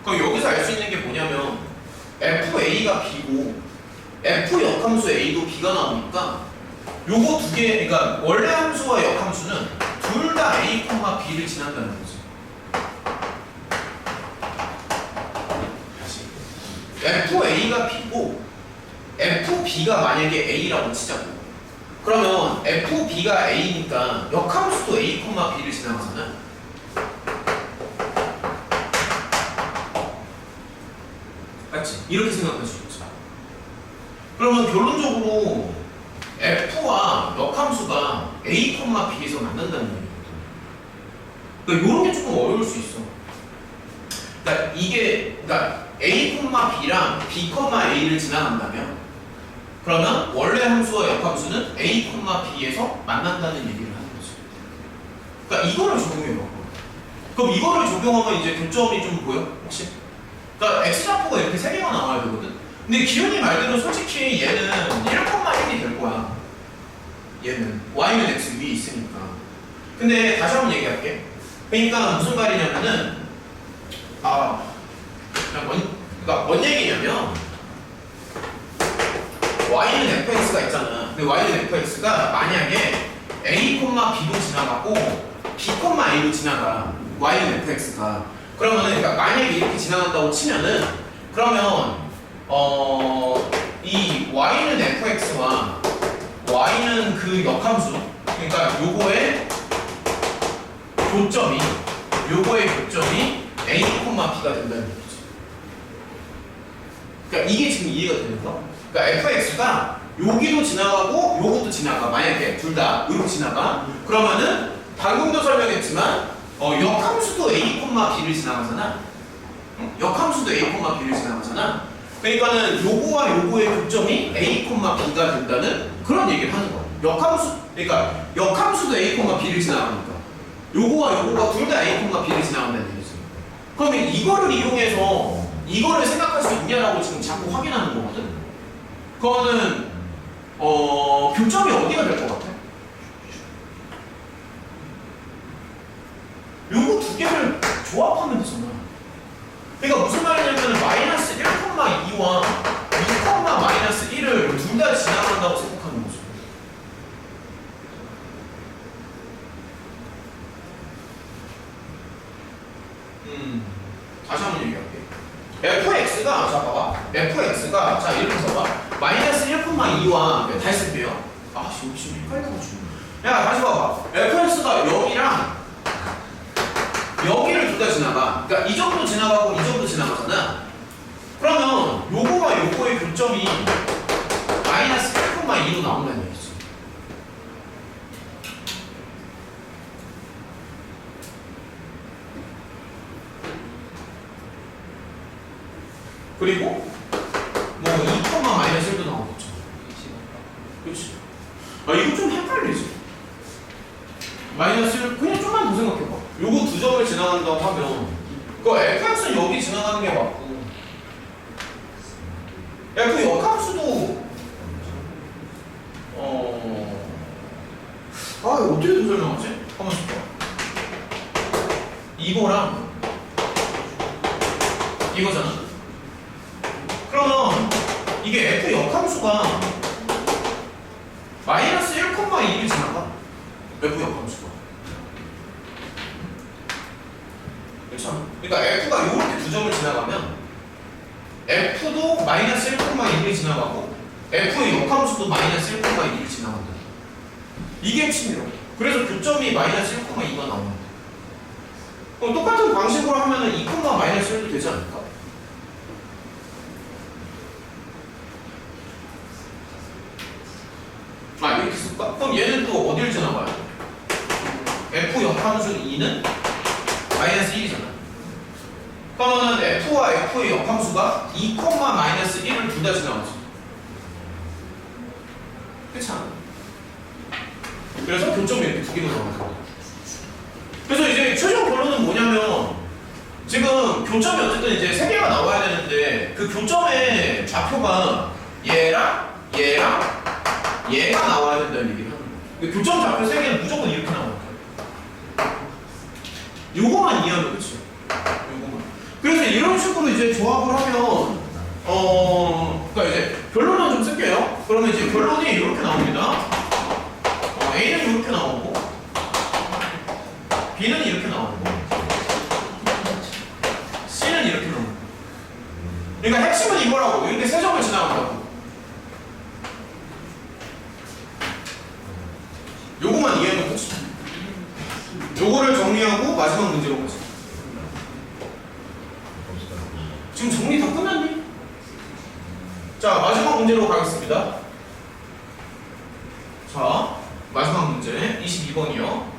그럼 여기서 알 수 있는 게 뭐냐면 FA가 B고 F 역함수 A도 B가 나오니까 요거 두 개, 그러니까 원래 함수와 역함수는 둘 다 A, B를 지난다는 거지. 다시 FA가 B고 FB가 만약에 A라고 치자고. 그러면 FB가 A니까 역함수도 A, B를 지나가잖아. 맞지? 이렇게 생각할 수 있죠. 그러면 결론적으로 F와 역함수가 A, B에서 만난다는 얘기거든. 그러니까 이런 게 조금 어려울 수 있어. 그러니까 그러니까 A, B랑 B, A를 지나간다면 그러면 원래 함수와 역함수는 A, B에서 만난다는 얘기를 하는 거지. 그러니까 이거를 적용해봐. 그럼 이거를 적용하면 이제 교점이 좀 보여? 혹시? 그러니까 X좌표가 이렇게 3개가 나와야 되거든? 근데 기훈이 말대로 솔직히 얘는 1,1이 될 거야. 얘는 y는 x 위에 있으니까. 근데 다시 한번 얘기할게. 그러니까 무슨 말이냐면은 그러니까 뭔 얘기냐면 y는 fx가 있잖아. 근데 y는 fx가 만약에 a, b도 지나가고 b, a도 지나가. y는 fx가. 그러면은 그러니까 만약에 이렇게 지나간다고 치면은 그러면 이 y는 fx와 y는 그 역함수, 그러니까 요거의 교점이 a, b가 된다는 얘기지. 그러니까 이게 지금 이해가 되는 거? 그러니까 fx가 여기도 지나가고 요것도 지나가. 만약에 둘 다 이렇게 지나가. 그러면은 방금도 설명했지만 역함수도 a, b를 지나가잖아. 역함수도 a, b를 지나가잖아. 그러니까는 요거와 요거의 교점이 a, b가 된다는 그런 얘기를 하는 거야. 그러니까 역함수도 a, b를 지나가니까 요거와 요거가 둘 다 a, b를 지나간다는 얘기죠. 그러면 이거를 이용해서 이거를 생각할 수 있냐라고 지금 자꾸 확인하는 거거든. 그거는 교점이 어디가 될 것 같아? 요거 두 개를 조합하면 되잖아. 그러니까 무슨 말이냐면 마이너스 1,2와 2,-1을 둘 다 지나간다고 생각하는 거죠. 다시 한번 얘기할게. fx가 자 봐봐. fx가 자 이렇게 써봐. 마이너스 1,2와 다 했을게요. 아 지금 헷갈려가지고. 야 다시 봐봐. fx가 여기랑 여기를 둘 다 지나가. 그러니까 이 정도 지나가고 이 정도 지나가잖아. 그러면 요거와 요거의 교점이 마이너스 1,2로 나온다는 얘기지. 그리고 뭐 2, 마이너스 1도 나오겠죠. 그렇지. 아 이거 좀 헷갈리지. 마이너스 1 그냥 좀만 더 생각해봐. 요거 두 점을 지나간다고 하면 그 fx는 여기 지나가는 게 맞고 그 역함수도 이거 어떻게 더 설명하지? 한번 봐. 이거랑 이거잖아. 그러면 이게 f 역함수가 마이너스 1,2를 지나가. f 역함수가. 그렇죠? 그러니까 f가 이렇게 두 점을 지나가면 f도 마이너스 1,2를 지나가고 f의 역함수도 마이너스 1,2를 지나간다. 이게 핵심이라고. 그래서 교점이 마이너스 1,2가 나옵니다. 그럼 똑같은 방식으로 하면은 2, 마이너스 1도 되지 않을까? 이렇게 쓸까? 그럼 얘는 또 어딜 지나가요? f 역함수 2는 마이너스 1이잖아. 그러면은 f와 f의 역함수가 2, 마이너스 1을 둘 다 지나가지. 그렇잖아. 그래서 교점이 이렇게 두 개가 나와요. 그래서 이제 최종 결론은 뭐냐면 지금 교점이 어쨌든 이제 세 개가 나와야 되는데 그 교점의 좌표가 얘랑 얘랑 얘가 나와야 된다는 얘기를 하는 거예요. 교점 좌표 세 개는 무조건 이렇게 나와요. 요거만 이해하면 그치? 요거만. 그래서 이런 식으로 이제 조합을 하면 그러니까 이제 결론은 좀 쓸게요. 그러면 이제 결론이 이렇게 나옵니다. A는 이렇게 나오고 B는 이렇게 나오고 C는 이렇게 나오고. 그러니까 핵심은 이거라고. 이렇게 세 점을 지나간다고. 요거만 이해하면 끝이. 요거를 정리하고 마지막 문제로 가자. 지금 정리 다 끝났니? 자, 마지막 문제로 가겠습니다. 자, 마지막 문제 22번이요.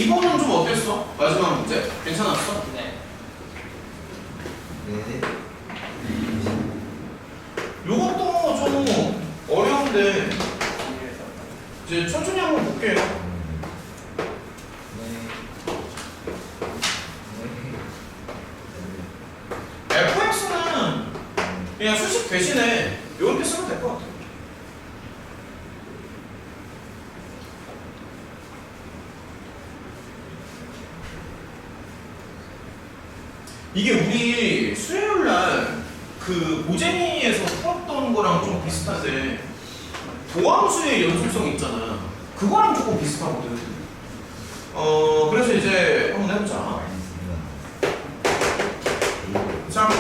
이번은 좀 어땠어? 마지막 문제? 괜찮았어? 네. 네. 요것도 좀 어려운데 이제 천천히 한번 볼게요. fx는 그냥 수식 대신에 이렇게 쓰면 될 것 같아. 이게 우리 수요일날 그 모쟁이에서 풀었던 거랑 좀 비슷한데 도함수의 연속성 있잖아. 그거랑 조금 비슷하거든. 그래서 이제 한번 해보자. 자,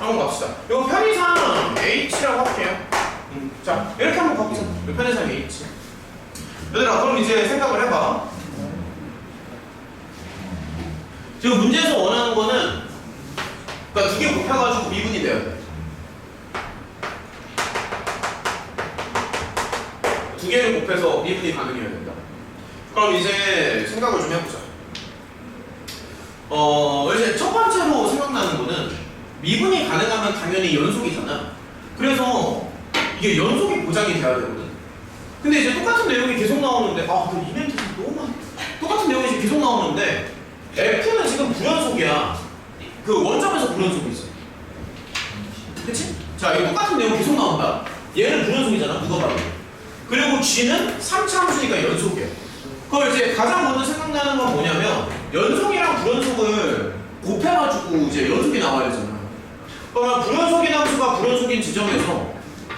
한번 갑시다. 이거 편의상 H라고 할게요. 자, 이렇게 한번 가보자. 편의상 H. 얘들아, 그럼 이제 생각을 해봐. 지금 문제에서 원하는 거는 그러니까 두 개 곱해가지고 미분이 돼야 돼. 두 개를 곱해서 미분이 가능해야 된다. 그럼 이제 생각을 좀 해보자. 이제 첫 번째로 생각나는 거는 미분이 가능하면 당연히 연속이잖아. 그래서 이게 연속이 보장이 돼야 되거든. 근데 이제 똑같은 내용이 계속 나오는데 그 이벤트에서 너무 많이 똑같은 내용이 지금 계속 나오는데 F는 지금 불연속이야. 그 원점에서 불연속이 있어. 그치? 자, 이거 똑같은 내용 계속 나온다. 얘는 불연속이잖아, 누가 봐도. 그리고 G는 3차 함수니까 연속이야. 그럼 이제 가장 먼저 생각나는 건 뭐냐면 연속이랑 불연속을 곱해가지고 이제 연속이 나와야 되잖아. 그러면 불연속인 함수가 불연속인 지점에서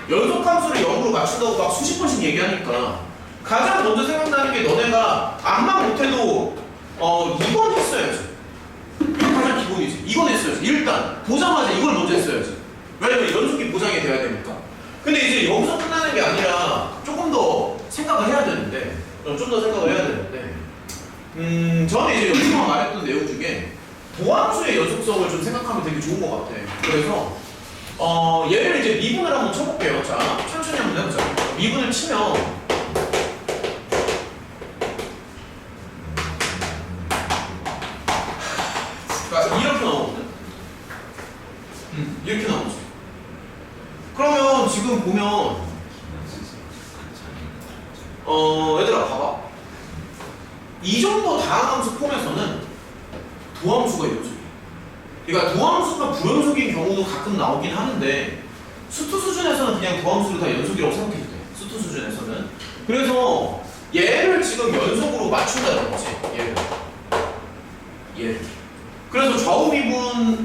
연속 함수를 0으로 맞춘다고 막 수십 번씩 얘기하니까 가장 먼저 생각나는 게 너네가 암만 못해도 2번 했어야지. 이게 가장 기본이지. 이건 했어야지. 일단 보자마자 이걸 먼저 했어야지. 왜냐면 연속이 보장이 돼야 되니까. 근데 이제 여기서 끝나는 게 아니라 조금 더 생각을 해야 되는데 좀 더 생각을 해야 되는데 저는 이제 여기서 말했던 내용 중에 도함수의 연속성을 좀 생각하면 되게 좋은 것 같아. 그래서 얘를 이제 미분을 한번 쳐볼게요. 자, 천천히 한번 해보자. 미분을 치면 그러니까 이렇게 나오거든. 이렇게 나오지. 그러면 지금 보면 얘들아 봐봐. 이 정도 다항함수 폼에서는 도함수가 연속이야. 그러니까 도함수가 불연속인 경우도 가끔 나오긴 하는데 수투 수준에서는 그냥 도함수를 다 연속이라고 생각해도 돼. 수투 수준에서는. 그래서 얘를 지금 연속으로 맞춘다는 거지. 얘를. 그래서 좌우 미분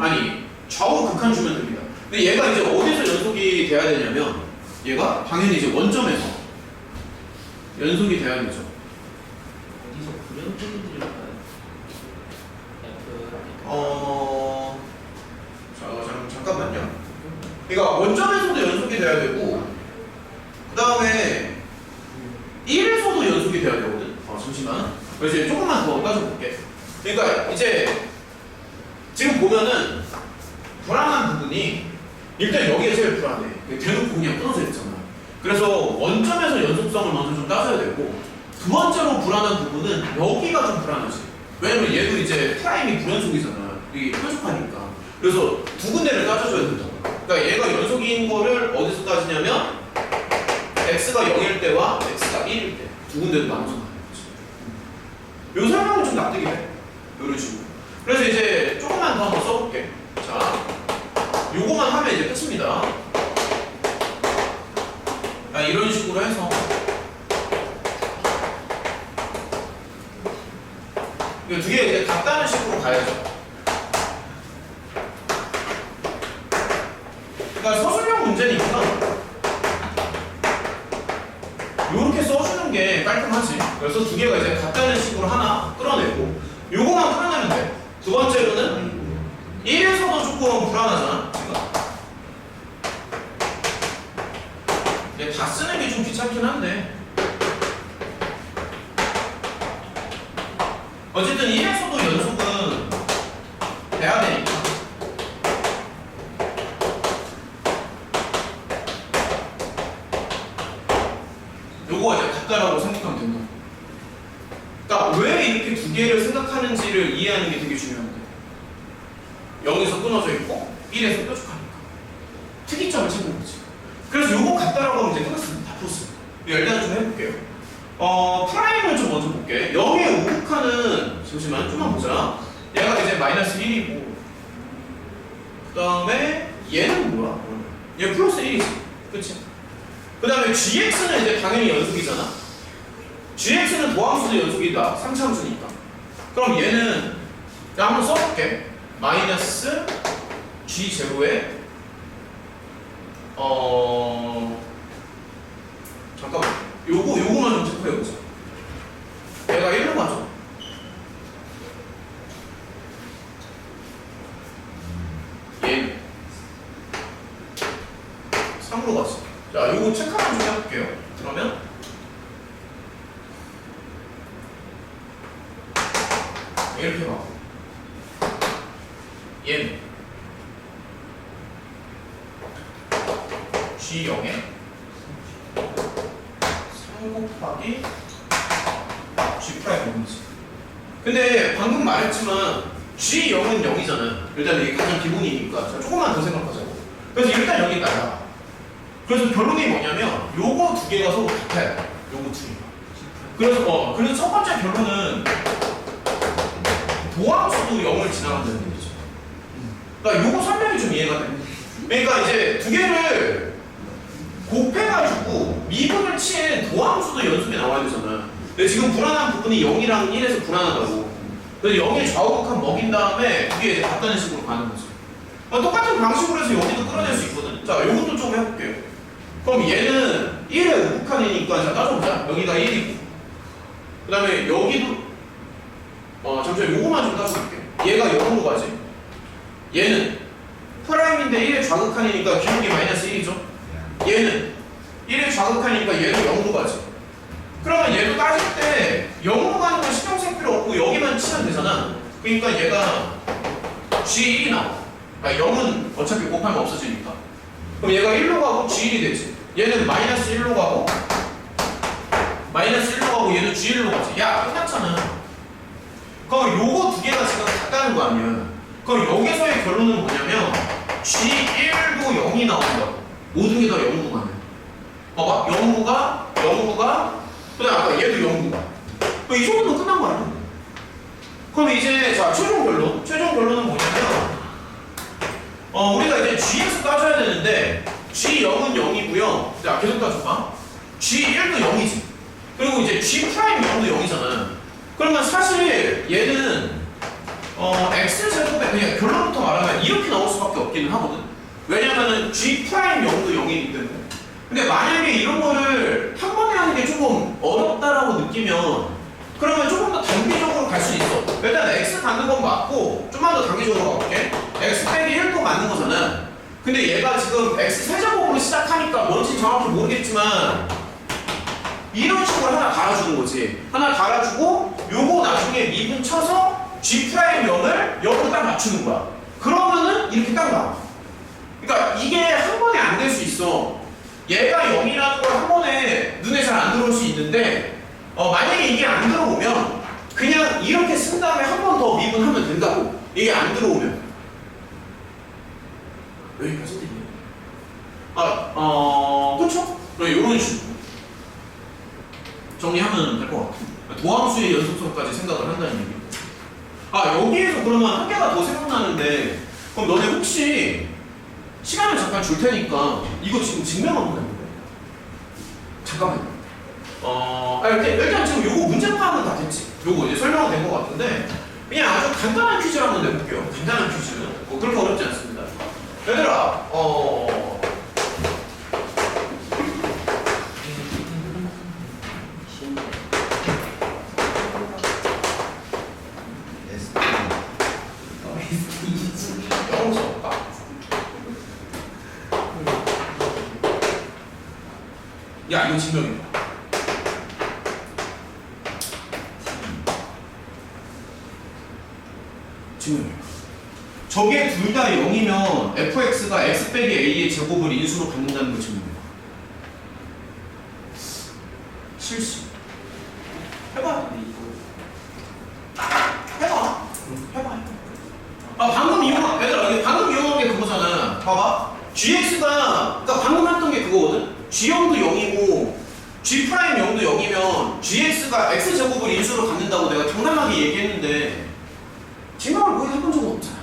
좌우 극한 주면 됩니다. 근데 얘가 이제 어디서 연속이 돼야 되냐면 얘가 당연히 이제 원점에서 연속이 돼야 되죠. 어디서 불연속인지를 봐야 잠깐만요. 그러니까 원점에서도 연속이 돼야 되고 그 다음에 1에서도 연속이 돼야 되거든. 잠시만. 그래서 이제 조금만 더 따져볼게. 그러니까 이제 지금 보면은 불안한 부분이 일단 여기가 제일 불안해. 대놓고 그냥 끊어져 있잖아. 그래서 원점에서 연속성을 먼저 좀 따져야 되고 두 번째로 불안한 부분은 여기가 좀 불안하지. 왜냐면 얘도 이제 프라임이 불연속이잖아. 이게 표적하니까. 그래서 두 군데를 따져줘야 된다. 그러니까 얘가 연속인 거를 어디서 따지냐면 x가 0일 때와 x가 1일 때 두 군데로 나눠서 가는 거지. 요 설명은 좀 납득이 돼. 이런 식으로. 그래서 이제 조금만 더 한번 써볼게. 자, 요거만 하면 이제 끝입니다. 이런 식으로 해서 이 두 개 이제 같다는 식으로 가야죠. 그러니까 서술형 문제니까 요렇게 써주는 게 깔끔하지. 그래서 두 개가 이제 같다는 식으로 하나 끌어내고 요거만 끌어내면 돼. 두 번째로는 1에서도 조금 불안하잖아. 다 쓰는 게 좀 귀찮긴 한데 어쨌든 1에서도 연속은 돼야 되니까 요거가 이제 같다라고 생각하면 된다. 그러니까 왜 이렇게 두 개를 생각하는지를 이해하는 게 되게 중요한데 여기서 끊어져 있고 1에서 뾰족하니까 특이점을 찾는 거지. 그래서 요거 같다라고 하면 이제 끝났습니다. 다 풀었습니다. 일단 좀 해볼게요. 프라임을 좀 먼저 볼게. 0의 우극한은 잠시만 좀만 보자. 얘가 이제 마이너스 1이고 그 다음에 얘는 뭐야? 얘 플러스 1이지. 그치? 그 다음에 gx는 이제 당연히 연속이잖아. gx는 도함수도 연속이다. 3차 함수니까. 그럼 얘는 그냥 한번 써볼게. 마이너스 g0에 잠깐만. 요거만 좀 체크해보자. 얘가 1로 가죠. 얘는 3으로 갔어. 자, 요거 체크만 좀 해볼게요. 그러면 이렇게 가. 얘는 G0에 3 곱하기 G'0이지. 근데 방금 말했지만 G0은 0이잖아. 일단 이게 가장 기본이니까 자, 조금만 더 생각하자고. 그래서 일단 여기 따라. 그래서 결론이 뭐냐면 요거 두 개가 서로 같아요. 요거 둘이야. 그래서 첫 번째 결론은 도함수도 0을 지나간다는 얘기죠. 그러니까 요거 설명이 좀 이해가 돼. 그러니까 이제 두 개를 곱해가지고 미분을 친 도함수도 연속에 나와야 되잖아. 근데 지금 불안한 부분이 0이랑 1에서 불안하다고. 그래서 0의 좌우극한 먹인 다음에 두 개 이제 같다는 식으로 가는 거지. 똑같은 방식으로 해서 여기도 끌어낼 수 있거든. 자, 요것도 좀 해볼게요. 그럼 얘는 1의 우극한 애니까 자 따져보자. 여기가 1이고 그 다음에 여기도 잠시만 요거만 좀 따져볼게. 얘가 0으로 가지. 얘는 프라임인데 1의 좌극한이니까 기울기 마이너스 1이죠. 얘는 1의 좌극한이니까 얘도 0으로 가지. 그러면 얘도 따질 때 0으로 가는 건 신경 쓸 필요 없고 여기만 치면 되잖아. 그러니까 얘가 G1이 나와. 그러니까 0은 어차피 곱하면 없어지니까. 그럼 얘가 1로 가고 G1이 되지. 얘는 마이너스 1로 가고 마이너스 1로 가고 얘도 G1로 가지. 야 끝났잖아. 그럼 요거 두 개가 지금 같다는 거 아니야. 그럼 여기서의 결론은 뭐냐면 G1도 0이 나온다고. 모든 게 다 0으로 가네. 봐봐. 0구가 그 다음 아까 얘도 0구가. 이 정도면 끝난 거 아니야. 그럼 이제 자 최종 결론은 뭐냐면 우리가 이제 Gx 따져야 되는데 G0은 0이고요. 자 계속 따져봐. G1도 0이지. 그리고 이제 G'0도 0이잖아. 그러면 사실 얘는 X제곱에 그냥 결론부터 말하면 이렇게 나올 수밖에 없기는 하거든. 왜냐면은 G'0도 0이기 때문에. 근데 만약에 이런 거를 한 번에 하는 게 조금 어렵다라고 느끼면 그러면 조금 더 단기적으로 갈 수 있어. 일단 X 갖는 건 맞고 좀만 더 단기적으로 가볼게. X 빼기 1도 맞는 거잖아. 근데 얘가 지금 X 세제곱으로 시작하니까 뭔지 정확히 모르겠지만 이런 식으로 하나 갈아주는 거지. 하나 갈아주고 요거 나중에 미분 쳐서 G'0을 0으로 딱 맞추는 거야. 그러면은 이렇게 딱 나와. 그러니까 이게 한 번에 안 될 수 있어. 얘가 0이라는 걸 한 번에 눈에 잘 안 들어올 수 있는데 만약에 이게 안 들어오면 그냥 이렇게 쓴 다음에 한 번 더 미분하면 된다고. 이게 안 들어오면 여기까지 되네요. 그쵸? 이런 식으로 정리하면 될 것 같아요. 도함수의 연속성까지 생각을 한다는 얘기입니다. 여기에서 그러면 한 개가 더 생각나는데 그럼 너네 혹시 시간을 잠깐 줄 테니까 이거 지금 증명 한번 해볼래? 잠깐만요. 일단 지금 요거 문제파는 다 됐지. 요거 이제 설명은 된 것 같은데 그냥 아주 간단한 퀴즈를 한번 내볼게요. 간단한 퀴즈. 그렇게 어렵지 않습니다. 얘들아, 영어 써볼까? 야, 이거 증명해봐. 증명해봐. 저게 둘 다 0이면 fx가 x 빼기 a의 제곱을 인수로 갖는다는 걸 증명해봐. 실수. 해봐. 해봐. 방금 이용한, 얘들아, 방금 이용한 게 그거잖아. 봐봐. gx가, 그러니까 방금 했던 게 그거거든? g형도 0이고, g'0도 0이면 gx가 x제곱을 인수로 갖는다고 내가 장난하게 얘기했는데, 증명을 거의 해본 적은 없잖아.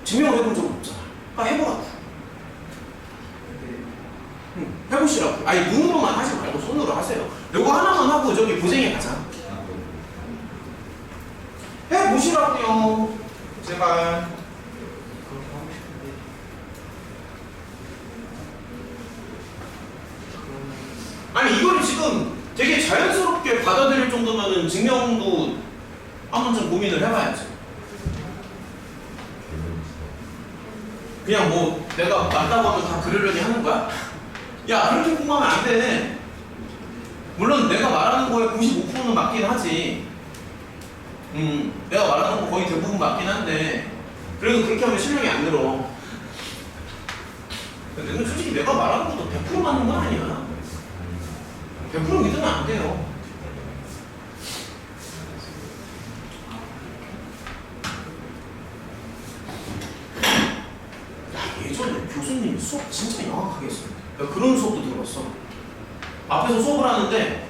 증명을 해본 적은 없잖아. 해보라고. 해보시라고. 눈으로만 하지 말고 손으로 하세요. 요거 하나만 하고 저기 보쟁이 가자. 해보시라고요. 제발. 이거를 지금 되게 자연스럽게 받아들일 정도면은 증명도 한번 좀 고민을 해봐야지. 그냥 뭐 내가 맞다고 하면 다 그러려니 하는 거야? 야, 그렇게 공부하면 안 돼. 물론 내가 말하는 거에 95%는 맞긴 하지. 내가 말하는 거 거의 대부분 맞긴 한데 그래도 그렇게 하면 실력이 안 늘어. 근데 솔직히 내가 말하는 것도 100% 맞는 건 아니야. 100% 믿으면 안 돼요. 예전에 교수님이 수업 진짜 영악하게 했어요. 그런 수업도 들어봤어. 앞에서 수업을 하는데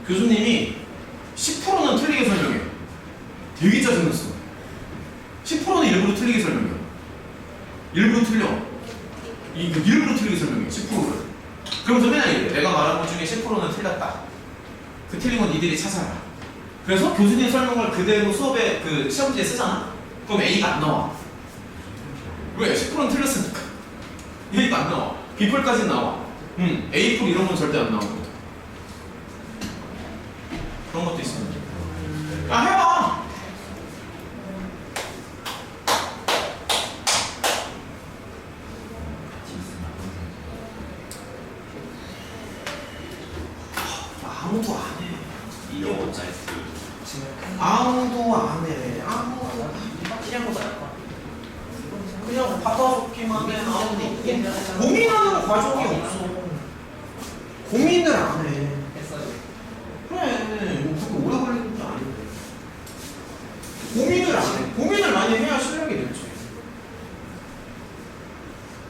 교수님이 10%는 틀리게 설명해요. 되게 짜증났어. 10%는 일부러 틀리게 설명해요. 일부러 틀려. 일부러 틀리게 설명해. 10%를. 그러면서 맨날 이래. 내가 말한 것 중에 10%는 틀렸다. 그 틀린 건 니들이 찾아라. 그래서 교수님 설명을 그대로 수업에 그 시험지에 쓰잖아? 그럼 A가 안 나와. 왜? 10%는 틀렸으니까. A가 안 나와. B풀까지는 나와. A풀 이런 건 절대 안 나오고. 그런 것도 있습니다. 야, 해봐! 아무도 안 해. 이게 원짜리 아무도 안 해. 아무도 그냥 거 나을까? 그냥 받아줬기만 해. 고민하는 과정이 없어. 고민을 안 해. 했어요. 그래. 뭐 그렇게 오래 걸리는 것도 아닌데. 고민을 안 해. 고민을 많이 해야 실력이 늘지.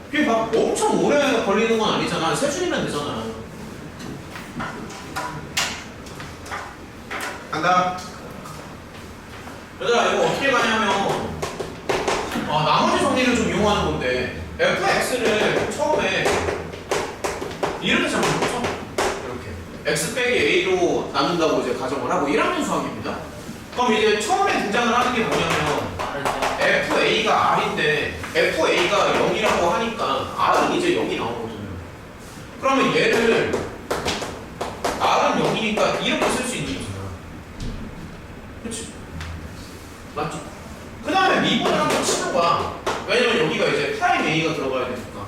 그게 막 엄청 오래 걸리는 건 아니잖아. 세 줄이면 되잖아. 간다. 얘들아 이거 어떻게 가냐면 나머지 정리를 좀 이용하는 건데 fx를 처음에 이렇게 잡는 거죠. 이렇게 x 빼기 a로 나눈다고 이제 가정을 하고 1학년 수학입니다. 그럼 이제 처음에 등장을 하는 게 뭐냐면 fa가 r인데 fa가 0이라고 하니까 r은 이제 0이 나오거든요. 그러면 얘를 r은 0이니까 이렇게 쓸 수 있는 거잖아. 그치? 맞죠? 그 다음에 미분을 한번 치는 거야. 왜냐면 여기가 이제 프라임 A가 들어가야 되니까.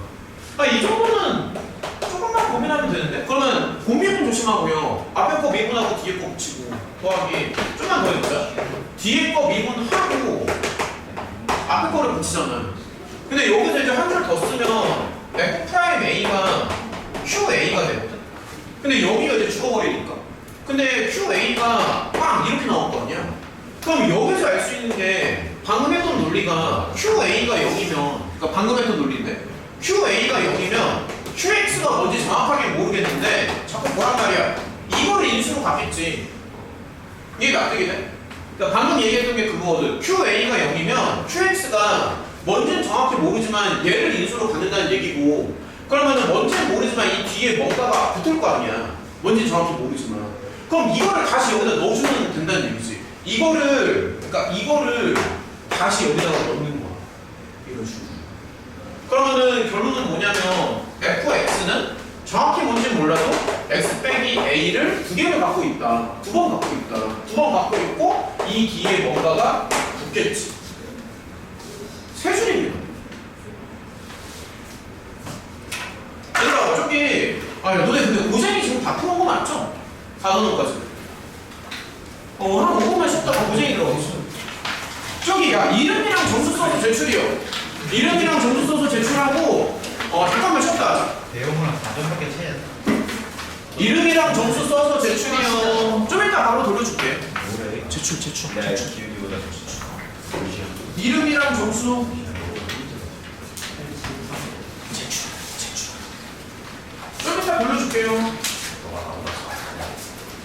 이 정도는 조금만 고민하면 되는데? 그러면 고민은 조심하고요. 앞에 거 미분하고 뒤에 거 붙이고 더하기 좀만 더 해보자. 뒤에 거 미분하고 앞에 거를 붙이잖아요. 근데 여기서 이제 한 줄 더 쓰면 F 프라임 A가 QA가 되거든. 근데 여기가 이제 죽어버리니까. 근데 QA가 빵 이렇게 나올 거 아니야? 그럼 여기서 알 수 있는 게 방금 했던 논리가 QA가 0이면 그러니까 방금 했던 논리인데 QA가 0이면 QX가 뭔지 정확하게 모르겠는데 자꾸 뭐란 말이야? 이거를 인수로 갚겠지. 이게 납득이 돼? 그러니까 방금 얘기했던 게 그거거든. QA가 0이면 QX가 뭔지는 정확히 모르지만 얘를 인수로 갖는다는 얘기고 그러면은 뭔지는 모르지만 이 뒤에 뭔가가 붙을 거 아니야. 뭔지는 정확히 모르지만 그럼 이거를 다시 여기다 넣어주면 된다는 얘기지. 이거를 다시 여기다가 넣는 거야. 이런 식으로. 그러면은 결론은 뭐냐면 fx는 정확히 뭔지는 몰라도 x 빼기 a를 두 개를 갖고 있다. 두 번 갖고 있다. 두 번 갖고 있고 이 뒤에 뭔가가 붙겠지. 세 줄입니다. 얘들아 어차피 너네 근데 고생이 지금 다 풀은 거 맞죠? 4단원까지. 한 5분만 쉬었다가 고생이 들어가겠어. 저기 야 이름이랑 점수 써서 제출이요. 이름이랑 점수 써서 제출하고 잠깐만 쉬었다 하자. 대용이랑 가정밖에 채야 이름이랑 점수 써서 제출이요. 좀 이따 바로 돌려줄게. 뭐래? 제출. 내가 기울기보다 더 이름이랑 점수 제출. 좀 이따 돌려줄게요.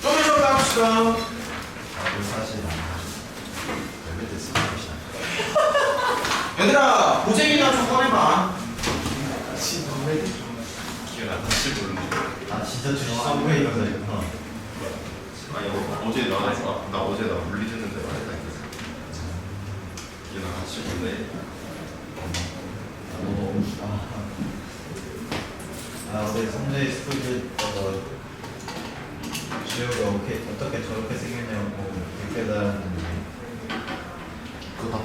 좀 이따 합시다. 나도 사실 왜 됐어? 얘들아 고쟁이나 좀 꺼내봐. 기억 안 나실 모르는데. 아 진짜 주시성 왜 이러다 이거. 아니 어제 나 어제 나 물리쳤는데 말했다. 기억 안 나실 건데. 어제 성대 스쿨 지효가 어떻게 저렇게 생겼냐고 그때다